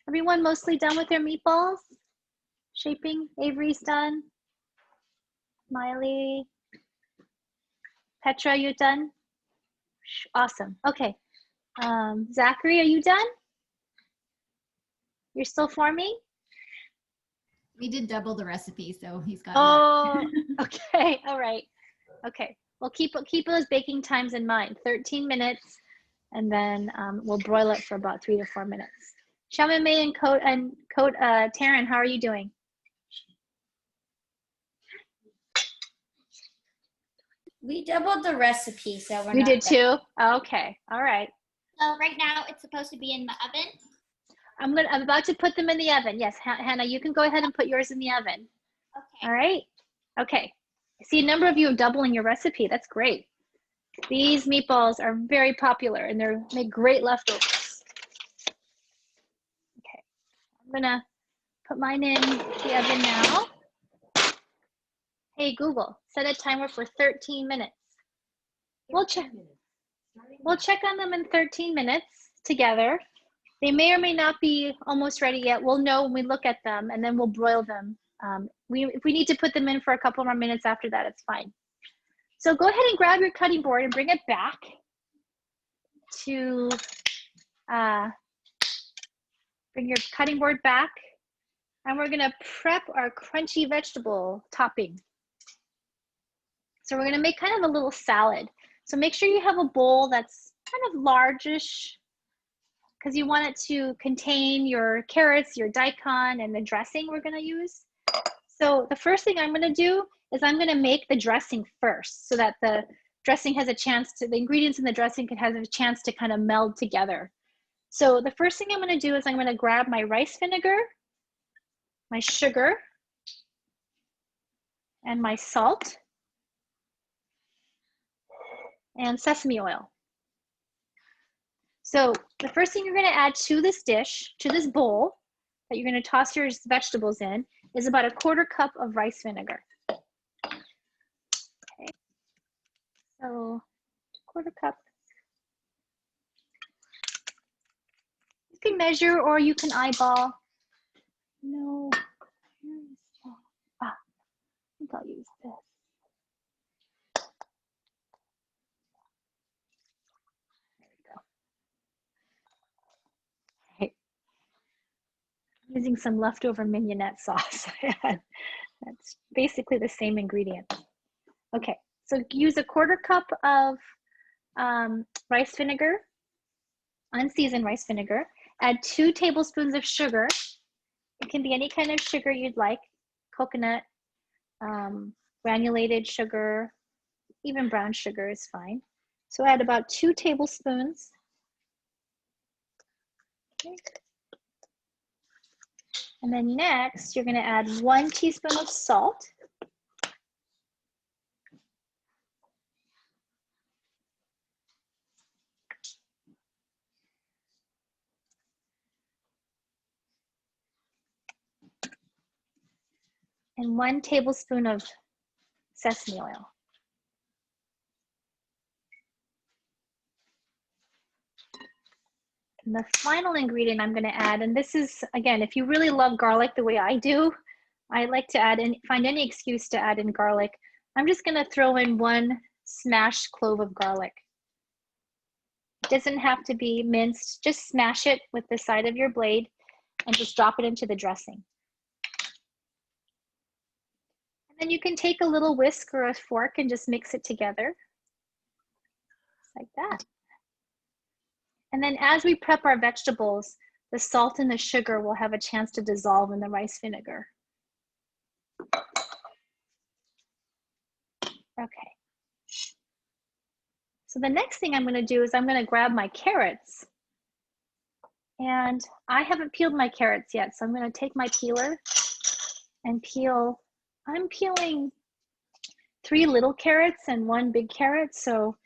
everyone mostly done with their meatballs? Shaping, Avery's done. Miley, Petra, you done? Awesome, okay. Zachary, are you done? You're still forming? We did double the recipe, so he's got Oh, okay, all right. Okay, well keep those baking times in mind, 13 minutes, and then we'll broil it for about 3 to 4 minutes. Shaman May and Taryn, how are you doing? We doubled the recipe, so we're You not did done. too? Okay, all right. So right now it's supposed to be in the oven. I'm about to put them in the oven. Yes, Hannah, you can go ahead and put yours in the oven. Okay. All right, okay. I see a number of you are doubling your recipe. That's great. These meatballs are very popular and they're make great leftovers. Okay, I'm gonna put mine in the oven now. Hey Google, set a timer for 13 minutes. We'll check on them in 13 minutes together. They may or may not be almost ready yet. We'll know when we look at them, and then we'll broil them. If we need to put them in for a couple more minutes after that, it's fine. So go ahead and grab your cutting board and bring it back to, bring your cutting board back. And we're gonna prep our crunchy vegetable topping. So we're gonna make kind of a little salad. So make sure you have a bowl that's kind of largish, because you want it to contain your carrots, your daikon, and the dressing we're gonna use. So the first thing I'm gonna do is I'm gonna make the dressing first, so that the dressing has a chance to, the ingredients in the dressing can have a chance to kind of meld together. So the first thing I'm gonna do is I'm gonna grab my rice vinegar, my sugar, and my salt, and sesame oil. So the first thing you're gonna add to this dish, to this bowl that you're gonna toss your vegetables in, is about a 1/4 cup of rice vinegar. Okay, so 1/4 cup. You can measure or you can eyeball. No, I think I'll use this. Using some leftover mignonette sauce. That's basically the same ingredient. Okay, so use a 1/4 cup of rice vinegar, unseasoned rice vinegar. Add 2 tablespoons of sugar. It can be any kind of sugar you'd like, coconut, granulated sugar, even brown sugar is fine. So add about 2 tablespoons. Okay. And then next, you're gonna add 1 teaspoon of salt. and 1 tablespoon of sesame oil. And the final ingredient I'm going to add, and this is, again, if you really love garlic the way I do, I like to add in, find any excuse to add in garlic. I'm just going to throw in 1 smashed clove of garlic. It doesn't have to be minced. Just smash it with the side of your blade and just drop it into the dressing. And then you can take a little whisk or a fork and just mix it together. Just like that. And then as we prep our vegetables, the salt and the sugar will have a chance to dissolve in the rice vinegar. Okay. So the next thing I'm going to do is I'm going to grab my carrots. And I haven't peeled my carrots yet, so I'm going to take my peeler and peel. I'm peeling 3 little carrots and 1 big carrot. So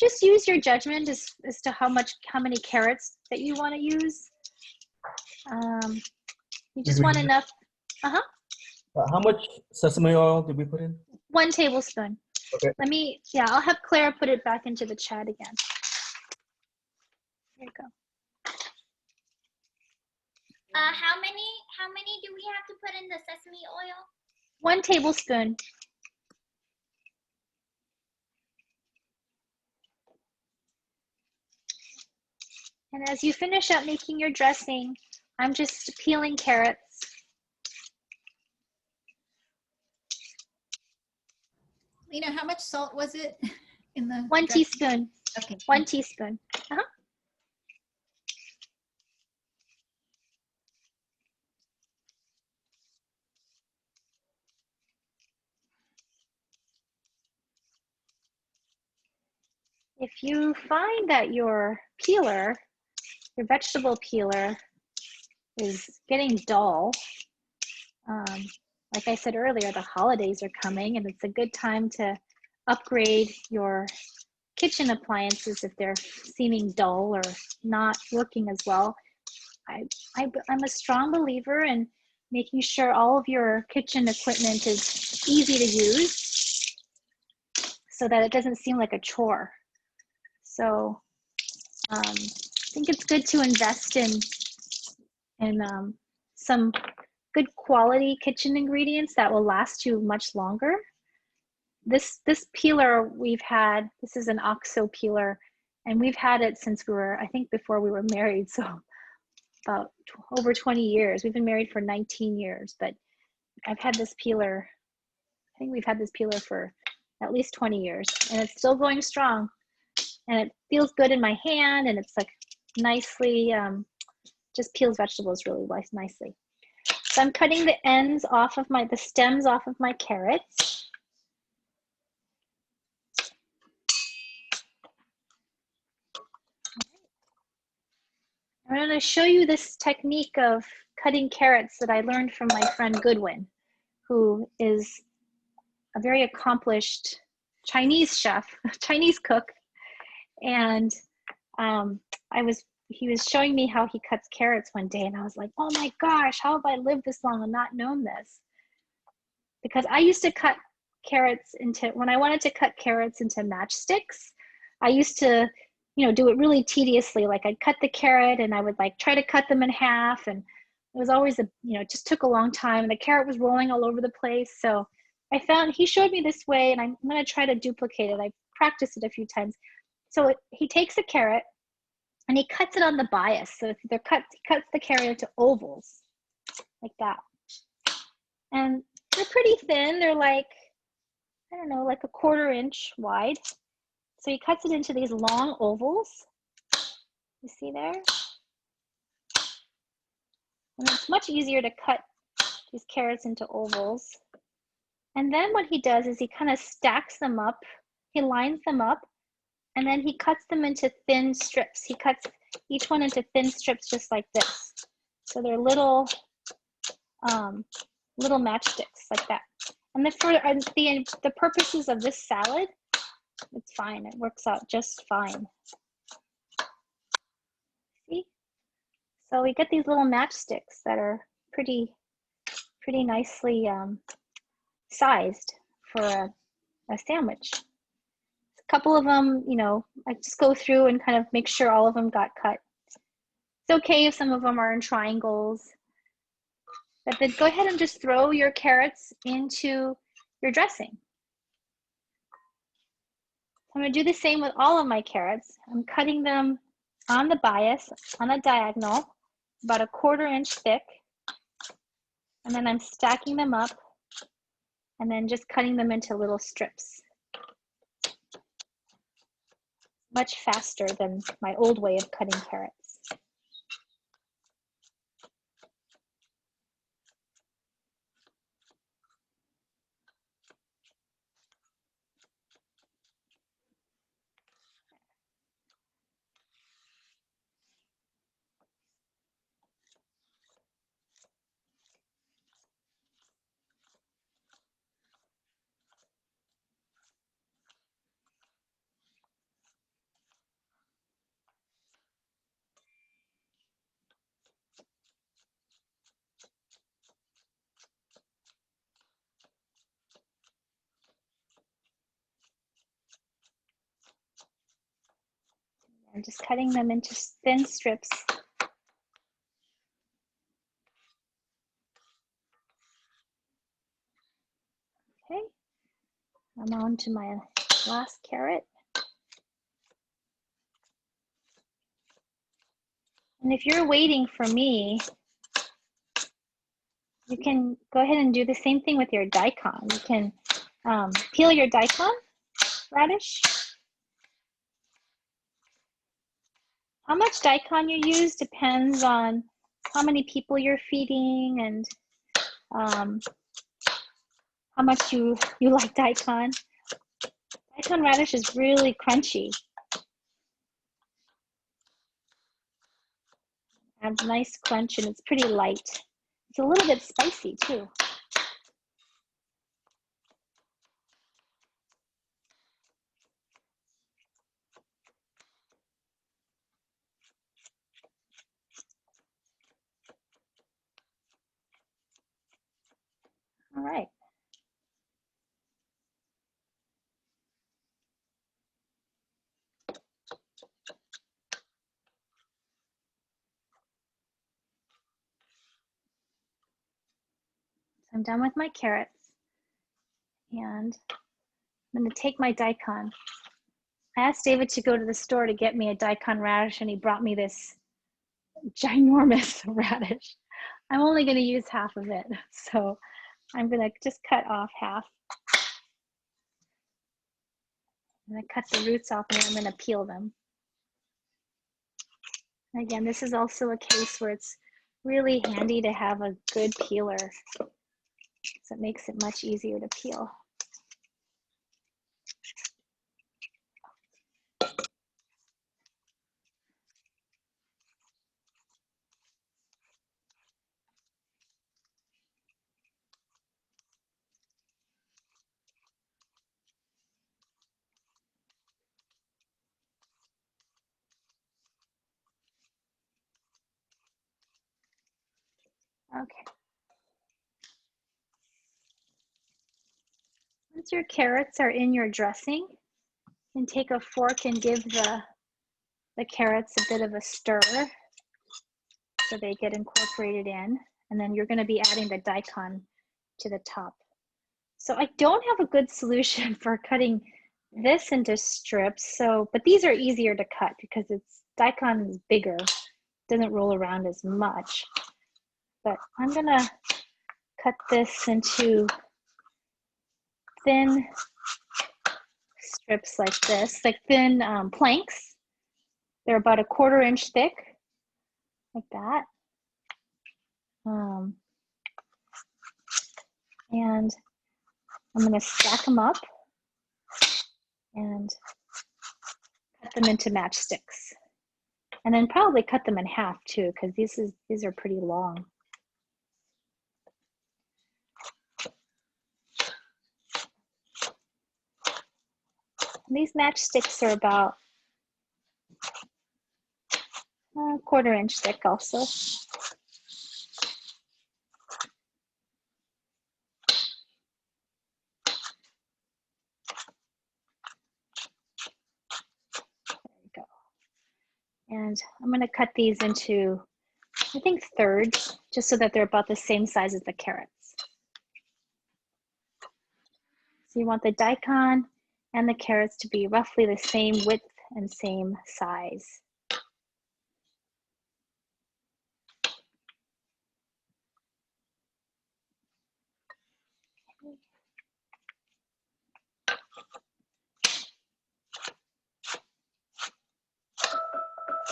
just use your judgment as to how many carrots that you want to use. You just want enough. How much sesame oil did we put in? 1 tablespoon. Okay. Let me, yeah, I'll have Claire put it back into the chat again. There you go. How many do we have to put in the sesame oil? 1 tablespoon. And as you finish up making your dressing, I'm just peeling carrots. Lena, how much salt was it in the 1 dressing? teaspoon. Okay. 1 teaspoon. If you find that your peeler, your vegetable peeler, is getting dull, like I said earlier, the holidays are coming and it's a good time to upgrade your kitchen appliances if they're seeming dull or not working as well. I'm a strong believer in making sure all of your kitchen equipment is easy to use so that it doesn't seem like a chore. So I think it's good to invest in some good quality kitchen ingredients that will last you much longer. This peeler we've had, this is an OXO peeler, and we've had it since we were, I think before we were married, so about over 20 years. We've been married for 19 years, but I've had this peeler, I think we've had this peeler for at least 20 years, and it's still going strong. And it feels good in my hand, and it's like nicely, just peels vegetables really nicely. So I'm cutting the ends off of the stems off of my carrots. I'm going to show you this technique of cutting carrots that I learned from my friend Goodwin, who is a very accomplished Chinese chef, Chinese cook. And he was showing me how he cuts carrots one day, and I was like, oh my gosh, how have I lived this long and not known this? Because I used to cut carrots when I wanted to cut carrots into matchsticks, I used to, do it really tediously. Like I'd cut the carrot and I would like try to cut them in half, and it was always it just took a long time, and the carrot was rolling all over the place. So he showed me this way, and I'm going to try to duplicate it. I practiced it a few times. So he takes a carrot and he cuts it on the bias. So he cuts the carrot into ovals like that. And they're pretty thin. They're like, I don't know, like a 1/4 inch wide. So he cuts it into these long ovals. You see there? And it's much easier to cut these carrots into ovals. And then what he does is he kind of stacks them up. He lines them up, and then he cuts them into thin strips. He cuts each one into thin strips just like this. So they're little matchsticks like that. And for the purposes of this salad, it's fine. It works out just fine. See? So we get these little matchsticks that are pretty pretty nicely sized for a sandwich. A couple of them, you know, I just go through and kind of make sure all of them got cut. It's okay if some of them are in triangles, but then go ahead and just throw your carrots into your dressing. I'm going to do the same with all of my carrots. I'm cutting them on the bias, on a diagonal, about a 1/4 inch thick, and then I'm stacking them up and then just cutting them into little strips. Much faster than my old way of cutting carrots. I'm just cutting them into thin strips. Okay, I'm on to my last carrot. And if you're waiting for me, you can go ahead and do the same thing with your daikon. You can peel your daikon radish. How much daikon you use depends on how many people you're feeding and how much you like daikon. Daikon radish is really crunchy. Adds nice crunch and it's pretty light. It's a little bit spicy too. All right. I'm done with my carrots and I'm going to take my daikon. I asked David to go to the store to get me a daikon radish and he brought me this ginormous radish. I'm only going to use half of it. So I'm going to just cut off half. I'm going to cut the roots off and I'm going to peel them. And again, this is also a case where it's really handy to have a good peeler. So it makes it much easier to peel. Okay. Once your carrots are in your dressing, you can take a fork and give the carrots a bit of a stir so they get incorporated in. And then you're going to be adding the daikon to the top. So I don't have a good solution for cutting this into strips. But these are easier to cut because daikon is bigger, doesn't roll around as much. But I'm going to cut this into thin strips like this, like thin planks. They're about a 1/4 inch thick, like that. And I'm going to stack them up and cut them into matchsticks. And then probably cut them in half too, because these are pretty long. And these matchsticks are about a 1/4 inch thick also. And I'm gonna cut these into, I think, thirds, just so that they're about the same size as the carrots. So you want the daikon and the carrots to be roughly the same width and same size.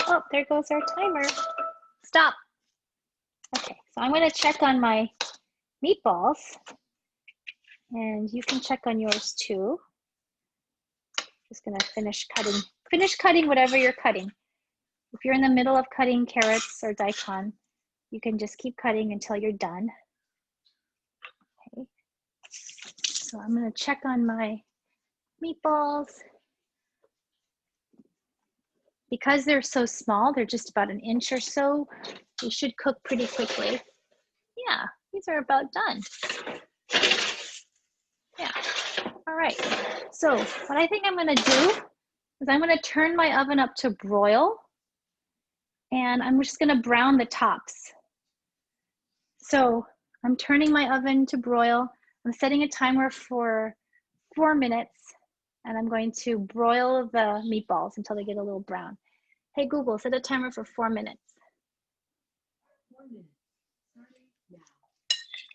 Oh, there goes our timer. Stop. Okay, so I'm going to check on my meatballs, and you can check on yours too. Just going to finish cutting whatever you're cutting. If you're in the middle of cutting carrots or daikon, you can just keep cutting until you're done. Okay. So I'm going to check on my meatballs. Because they're so small, they're just about an inch or so, they should cook pretty quickly. Yeah, these are about done. Yeah, all right. So what I think I'm gonna do is I'm gonna turn my oven up to broil, and I'm just gonna brown the tops. So I'm turning my oven to broil. I'm setting a timer for 4 minutes, and I'm going to broil the meatballs until they get a little brown. Hey Google, set a timer for 4 minutes. 4 minutes.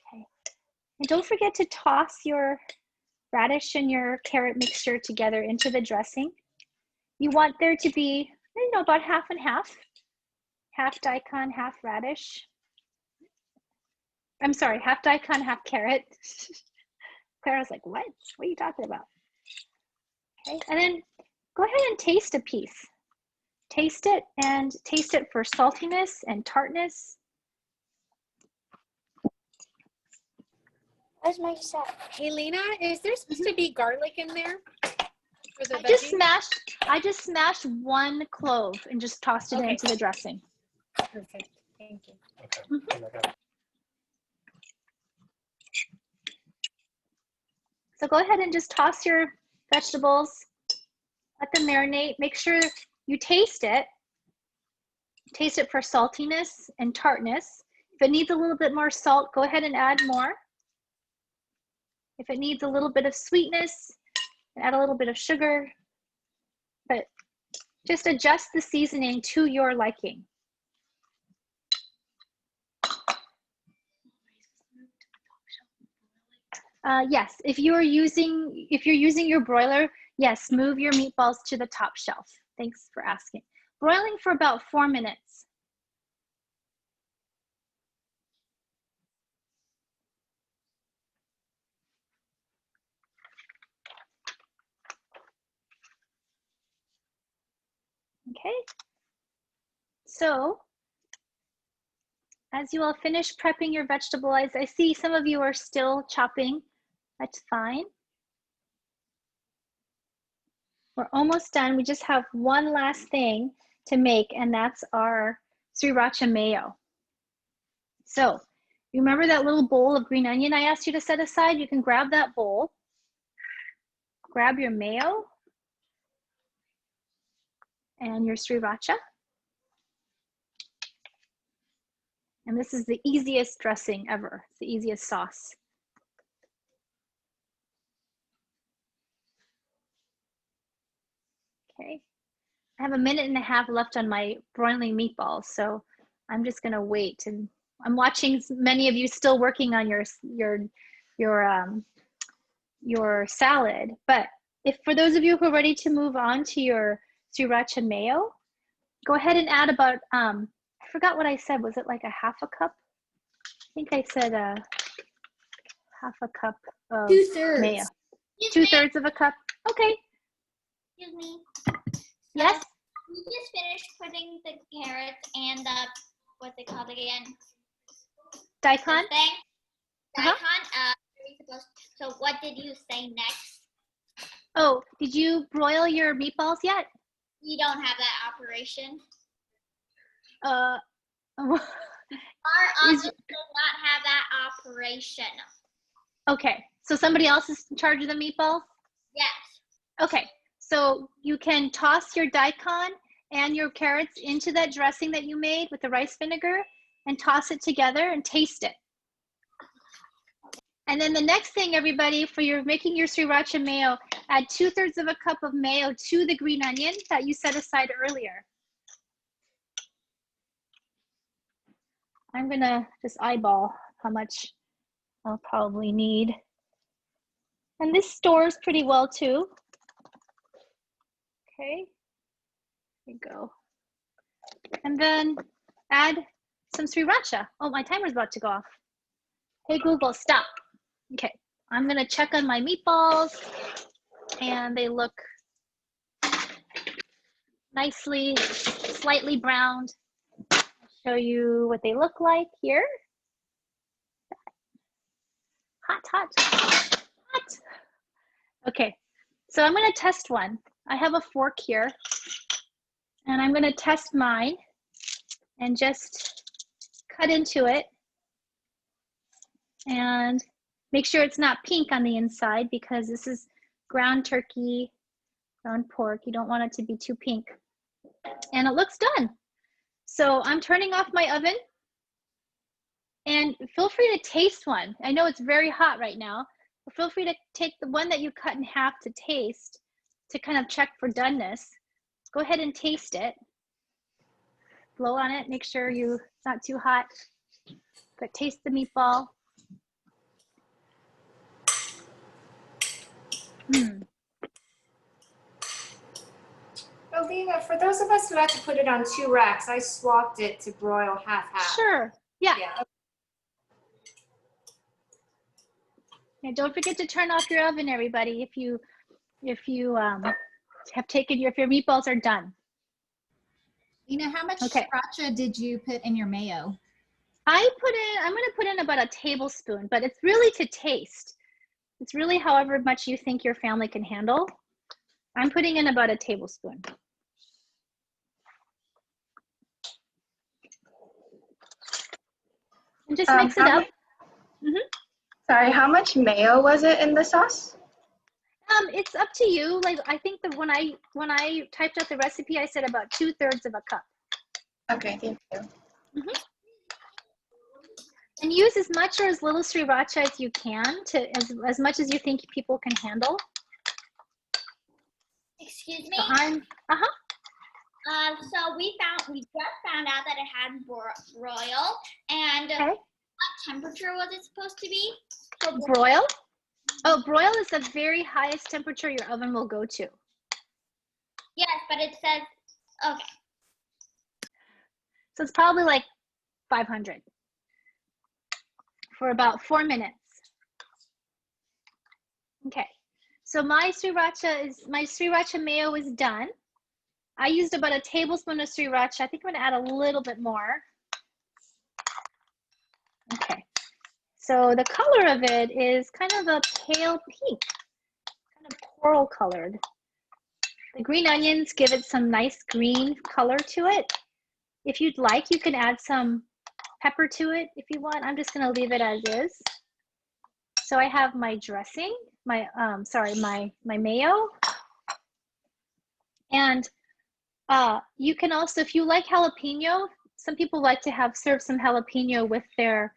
Okay. And don't forget to toss your radish and your carrot mixture together into the dressing. You want there to be, you know, about half and half. Half daikon, half radish. I'm sorry, half daikon, half carrot. Clara's like, what? What are you talking about? Okay, and then go ahead and taste a piece. Taste it, and taste it for saltiness and tartness. Where's my set? Hey, Lena, is there supposed to be garlic in there for the I veggies? just smashed 1 clove and just tossed it into the dressing. Perfect. Thank you. Okay. So go ahead and just toss your vegetables. Let them marinate. Make sure you taste it. Taste it for saltiness and tartness. If it needs a little bit more salt, go ahead and add more. If it needs a little bit of sweetness, add a little bit of sugar. But just adjust the seasoning to your liking. Yes, if you're using your broiler, yes, move your meatballs to the top shelf. Thanks for asking. Broiling for about 4 minutes. Okay. So, as you all finish prepping your vegetables, I see some of you are still chopping. That's fine. We're almost done. We just have one last thing to make, and that's our sriracha mayo. So, you remember that little bowl of green onion I asked you to set aside? You can grab that bowl, grab your mayo and your sriracha. And this is the easiest dressing ever. It's the easiest sauce. Okay. I have 1.5 minutes left on my broiling meatballs, so I'm just gonna wait. And I'm watching many of you still working on your salad. But if for those of you who are ready to move on to your sriracha mayo, go ahead and add about I forgot what I said. Was it like a half a cup? I think I said half a cup of 2/3. mayo. 2/3 of a cup. Okay. Excuse me. Yes. We just finished putting the carrots and the, what's it called again? Daikon? The thing. Daikon. So what did you say next? Oh, did you broil your meatballs yet? We don't have that operation. Our office does not have that operation. Okay, so somebody else is in charge of the meatballs? Yes. Okay, so you can toss your daikon and your carrots into that dressing that you made with the rice vinegar and toss it together and taste it. And then the next thing, everybody, for your making your sriracha mayo, add 2/3 of a cup of mayo to the green onion that you set aside earlier. I'm gonna just eyeball how much I'll probably need. And this stores pretty well too. Okay, there you go. And then add some sriracha. Oh, my timer's about to go off. Hey Google, stop. Okay, I'm gonna check on my meatballs and they look nicely, slightly browned. I'll show you what they look like here. Hot, hot, hot. Okay, so I'm gonna test one. I have a fork here and I'm gonna test mine and just cut into it and make sure it's not pink on the inside because this is ground turkey, ground pork. You don't want it to be too pink. And it looks done. So I'm turning off my oven and feel free to taste one. I know it's very hot right now, but feel free to take the one that you cut in half to taste to kind of check for doneness. Go ahead and taste it. Blow on it, make sure it's not too hot, but taste the meatball. Oh, Lynna, for those of us who had to put it on 2 racks, I swapped it to broil half-half. Sure, yeah. Yeah. And don't forget to turn off your oven, everybody, if you have taken if your meatballs are done. Lynna, how much Okay. sriracha did you put in your mayo? I'm gonna put in about a tablespoon, but it's really to taste. It's really however much you think your family can handle. I'm putting in about a tablespoon. And just mix it up. Sorry, how much mayo was it in the sauce? It's up to you. Like I think that when I typed out the recipe, I said about 2/3 of a cup. Okay, thank you. And use as much or as little sriracha as you can to as much as you think people can handle. Excuse me. So So we just found out that it had broil, and what temperature was it supposed to be? Broil? Oh, broil is the very highest temperature your oven will go to. Yes, but it says okay. So it's probably like 500 for about 4 minutes. Okay, so my sriracha mayo is done. I used about a tablespoon of sriracha. I think I'm gonna add a little bit more. Okay, so the color of it is kind of a pale pink, kind of coral colored. The green onions give it some nice green color to it. If you'd like, you can add some pepper to it if you want. I'm just gonna leave it as is. So I have my dressing, my mayo. And you can also, if you like jalapeno, some people like to serve some jalapeno with their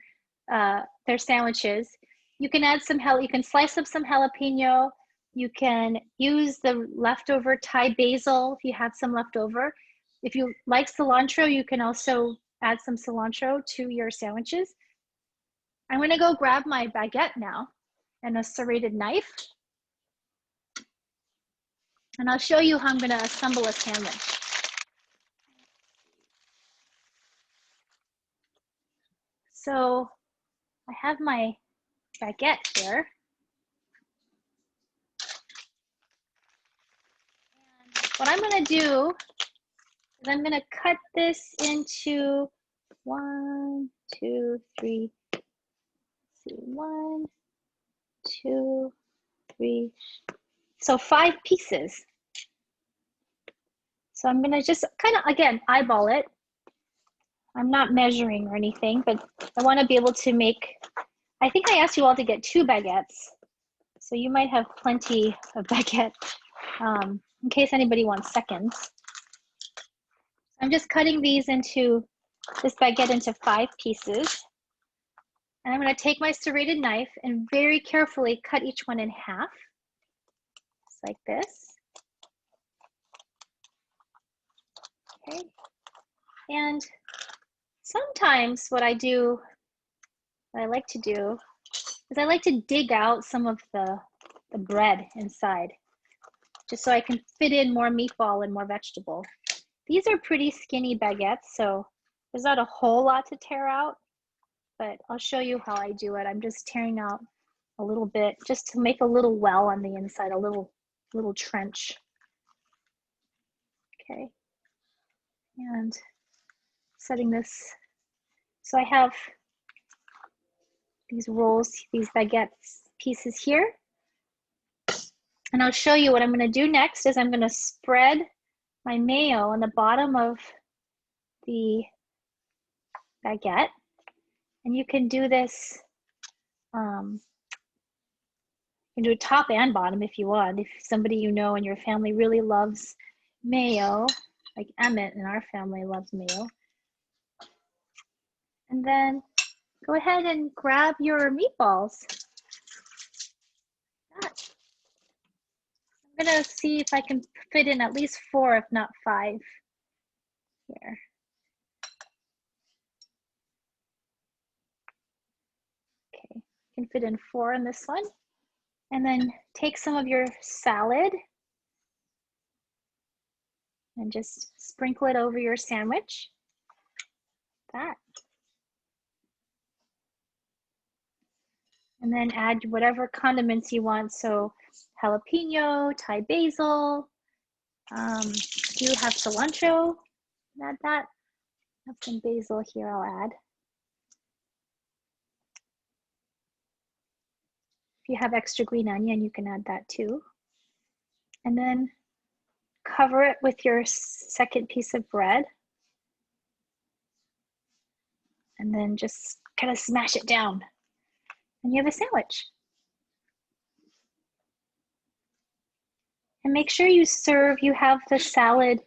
sandwiches. You can add you can slice up some jalapeno. You can use the leftover Thai basil if you have some left over. If you like cilantro, you can also add some cilantro to your sandwiches. I'm gonna go grab my baguette now and a serrated knife. And I'll show you how I'm gonna assemble a sandwich. So I have my baguette here. And what I'm gonna do is I'm gonna cut this into 1, 2, 3, 1, 2, 3. So 5 pieces. So I'm gonna just kind of, again, eyeball it. I'm not measuring or anything, but I wanna be able to make, I think I asked you all to get 2 baguettes. So you might have plenty of baguette in case anybody wants seconds. I'm just cutting these into this baguette into 5 pieces. And I'm going to take my serrated knife and very carefully cut each one in half, just like this. Okay. And sometimes what I like to do is I like to dig out some of the bread inside, just so I can fit in more meatball and more vegetable. These are pretty skinny baguettes, so there's not a whole lot to tear out, but I'll show you how I do it. I'm just tearing out a little bit just to make a little well on the inside, a little trench. Okay, and setting this. So I have these rolls, these baguettes pieces here. And I'll show you what I'm going to do next is I'm going to spread my mayo on the bottom of the baguette. And you can do this, you can do top and bottom if you want. If somebody you know in your family really loves mayo, like Emmett in our family loves mayo. And then go ahead and grab your meatballs. I'm gonna see if I can fit in at least 4, if not 5 here. Okay, you can fit in 4 in this one. And then take some of your salad and just sprinkle it over your sandwich. That. And then add whatever condiments you want. So jalapeno, Thai basil. Do you have cilantro? Add that. I have some basil here I'll add. If you have extra green onion, you can add that too. And then cover it with your second piece of bread. And then just kind of smash it down. And you have a sandwich. And make sure you have the salad.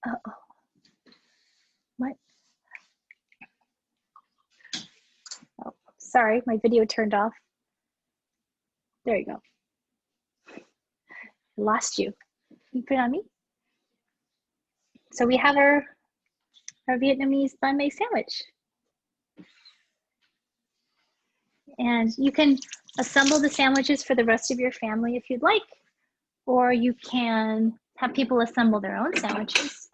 Uh-oh. What? Oh, sorry, my video turned off. There you go. I lost you. Can you put it on me? So we have our Vietnamese banh sandwich. And you can assemble the sandwiches for the rest of your family if you'd like, or you can have people assemble their own sandwiches.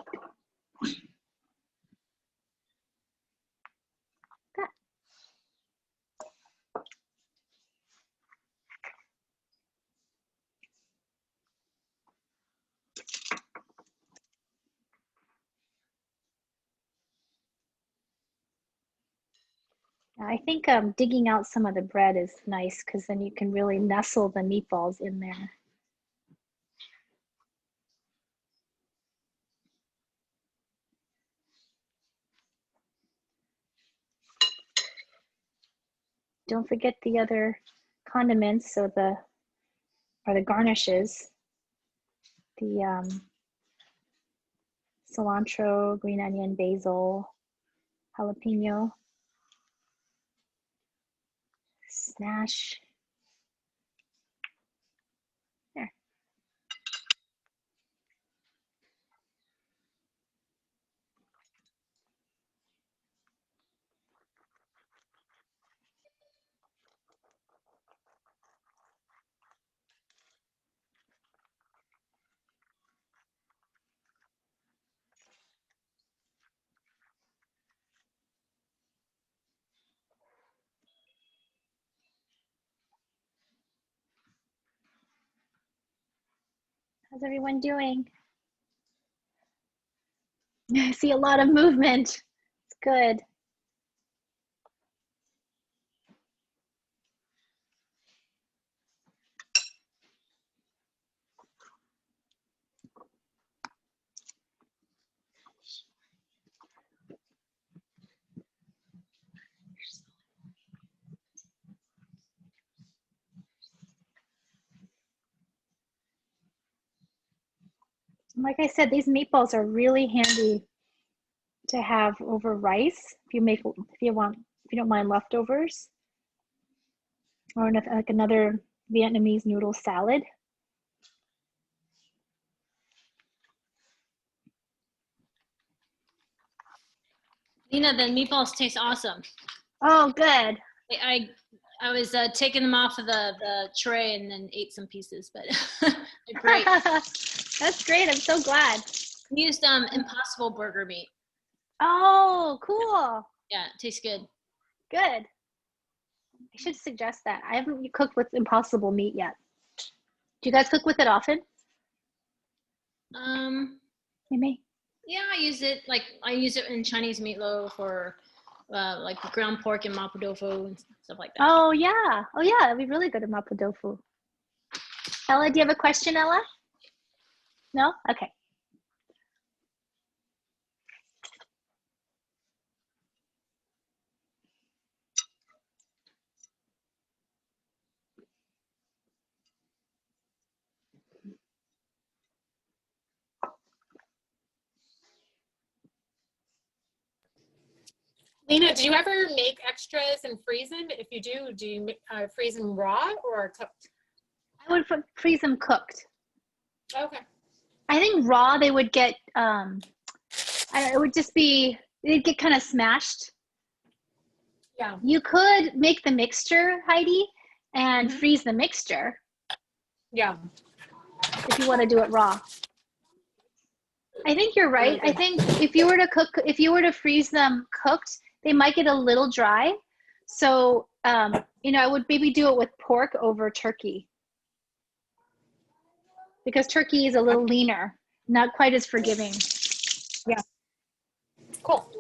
That. I think digging out some of the bread is nice because then you can really nestle the meatballs in there. Don't forget the other condiments, so the garnishes. The cilantro, green onion, basil, jalapeno. Smash. There. How's everyone doing? I see a lot of movement. It's good. Like I said, these meatballs are really handy to have over rice if you don't mind leftovers, or like another Vietnamese noodle salad. Lynna, the meatballs taste awesome. Oh, good. I was taking them off of the tray and then ate some pieces, but they're great. That's great. I'm so glad. We used Impossible burger meat. Oh, cool. Yeah, it tastes good. Good. I should suggest that. I haven't cooked with Impossible meat yet. Do you guys cook with it often? You may. Yeah, I use it in Chinese meatloaf or like ground pork and mapo tofu and stuff like that. Oh yeah. Oh yeah, that'd be really good in mapo tofu. Ella, do you have a question, Ella? No? Okay. Lynna, do you ever make extras and freeze them? If you do you freeze them raw or cooked? I would freeze them cooked. Okay. I think raw they would get it would just be, they'd get kind of smashed. Yeah. You could make the mixture, Heidi, and freeze the mixture. Yeah. If you want to do it raw. I think you're right. I think if you were to freeze them cooked, they might get a little dry. So, I would maybe do it with pork over turkey. Because turkey is a little leaner, not quite as forgiving. Yeah. Cool.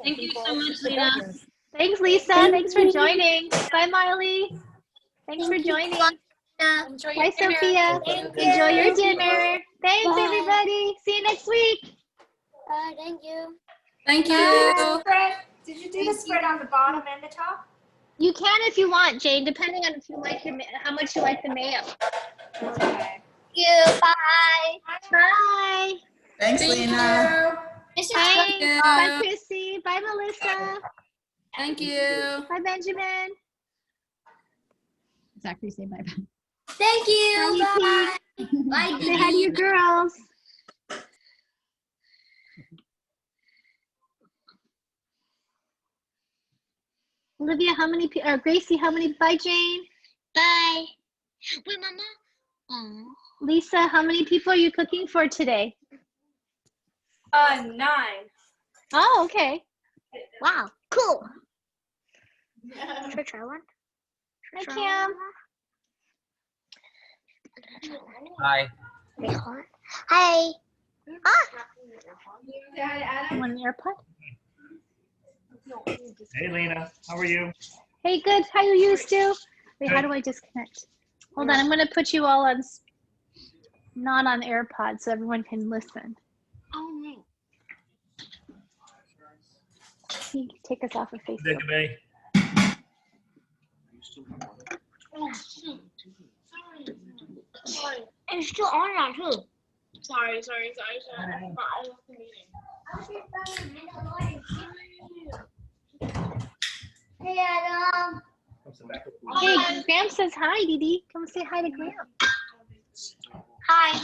Thank you so much, Lynna. Thanks, Lisa. Thanks for joining. Bye, Miley. Thanks for joining. Bye, Sophia. Enjoy your dinner. Thanks, everybody. See you next week. Thank you. Thank you. Did you do the spread on the bottom and the top? You can if you want, Jane, depending on if you like how much you like the mayo. Okay. You. Bye. Bye. Thanks, Lynna. Bye. Bye, Chrissy. Bye, Melissa. Thank you. Bye, Benjamin. Zachary, say bye-bye. Thank you. Bye. Bye. Say hi to your girls. Olivia, Gracie, bye, Jane. Bye. Wait, Mama. Aww. Lisa, how many people are you cooking for today? 9. Oh, okay. Wow. Cool. Should I try one? Hi, Cam. Hi. Hi. You want an AirPod? Hey, Lynna, how are you? Hey, good. How are you, Stu? Wait, how do I disconnect? Hold on, I'm going to put you all on, not on AirPods so everyone can listen. Oh, no. Can you take us off of Facebook? Dickabay. Oh, shoot. Sorry. It's still on now, too. Sorry. I left the meeting. Hey, Adam. Hey, Graham says hi, Didi. Come say hi to Graham. Hi.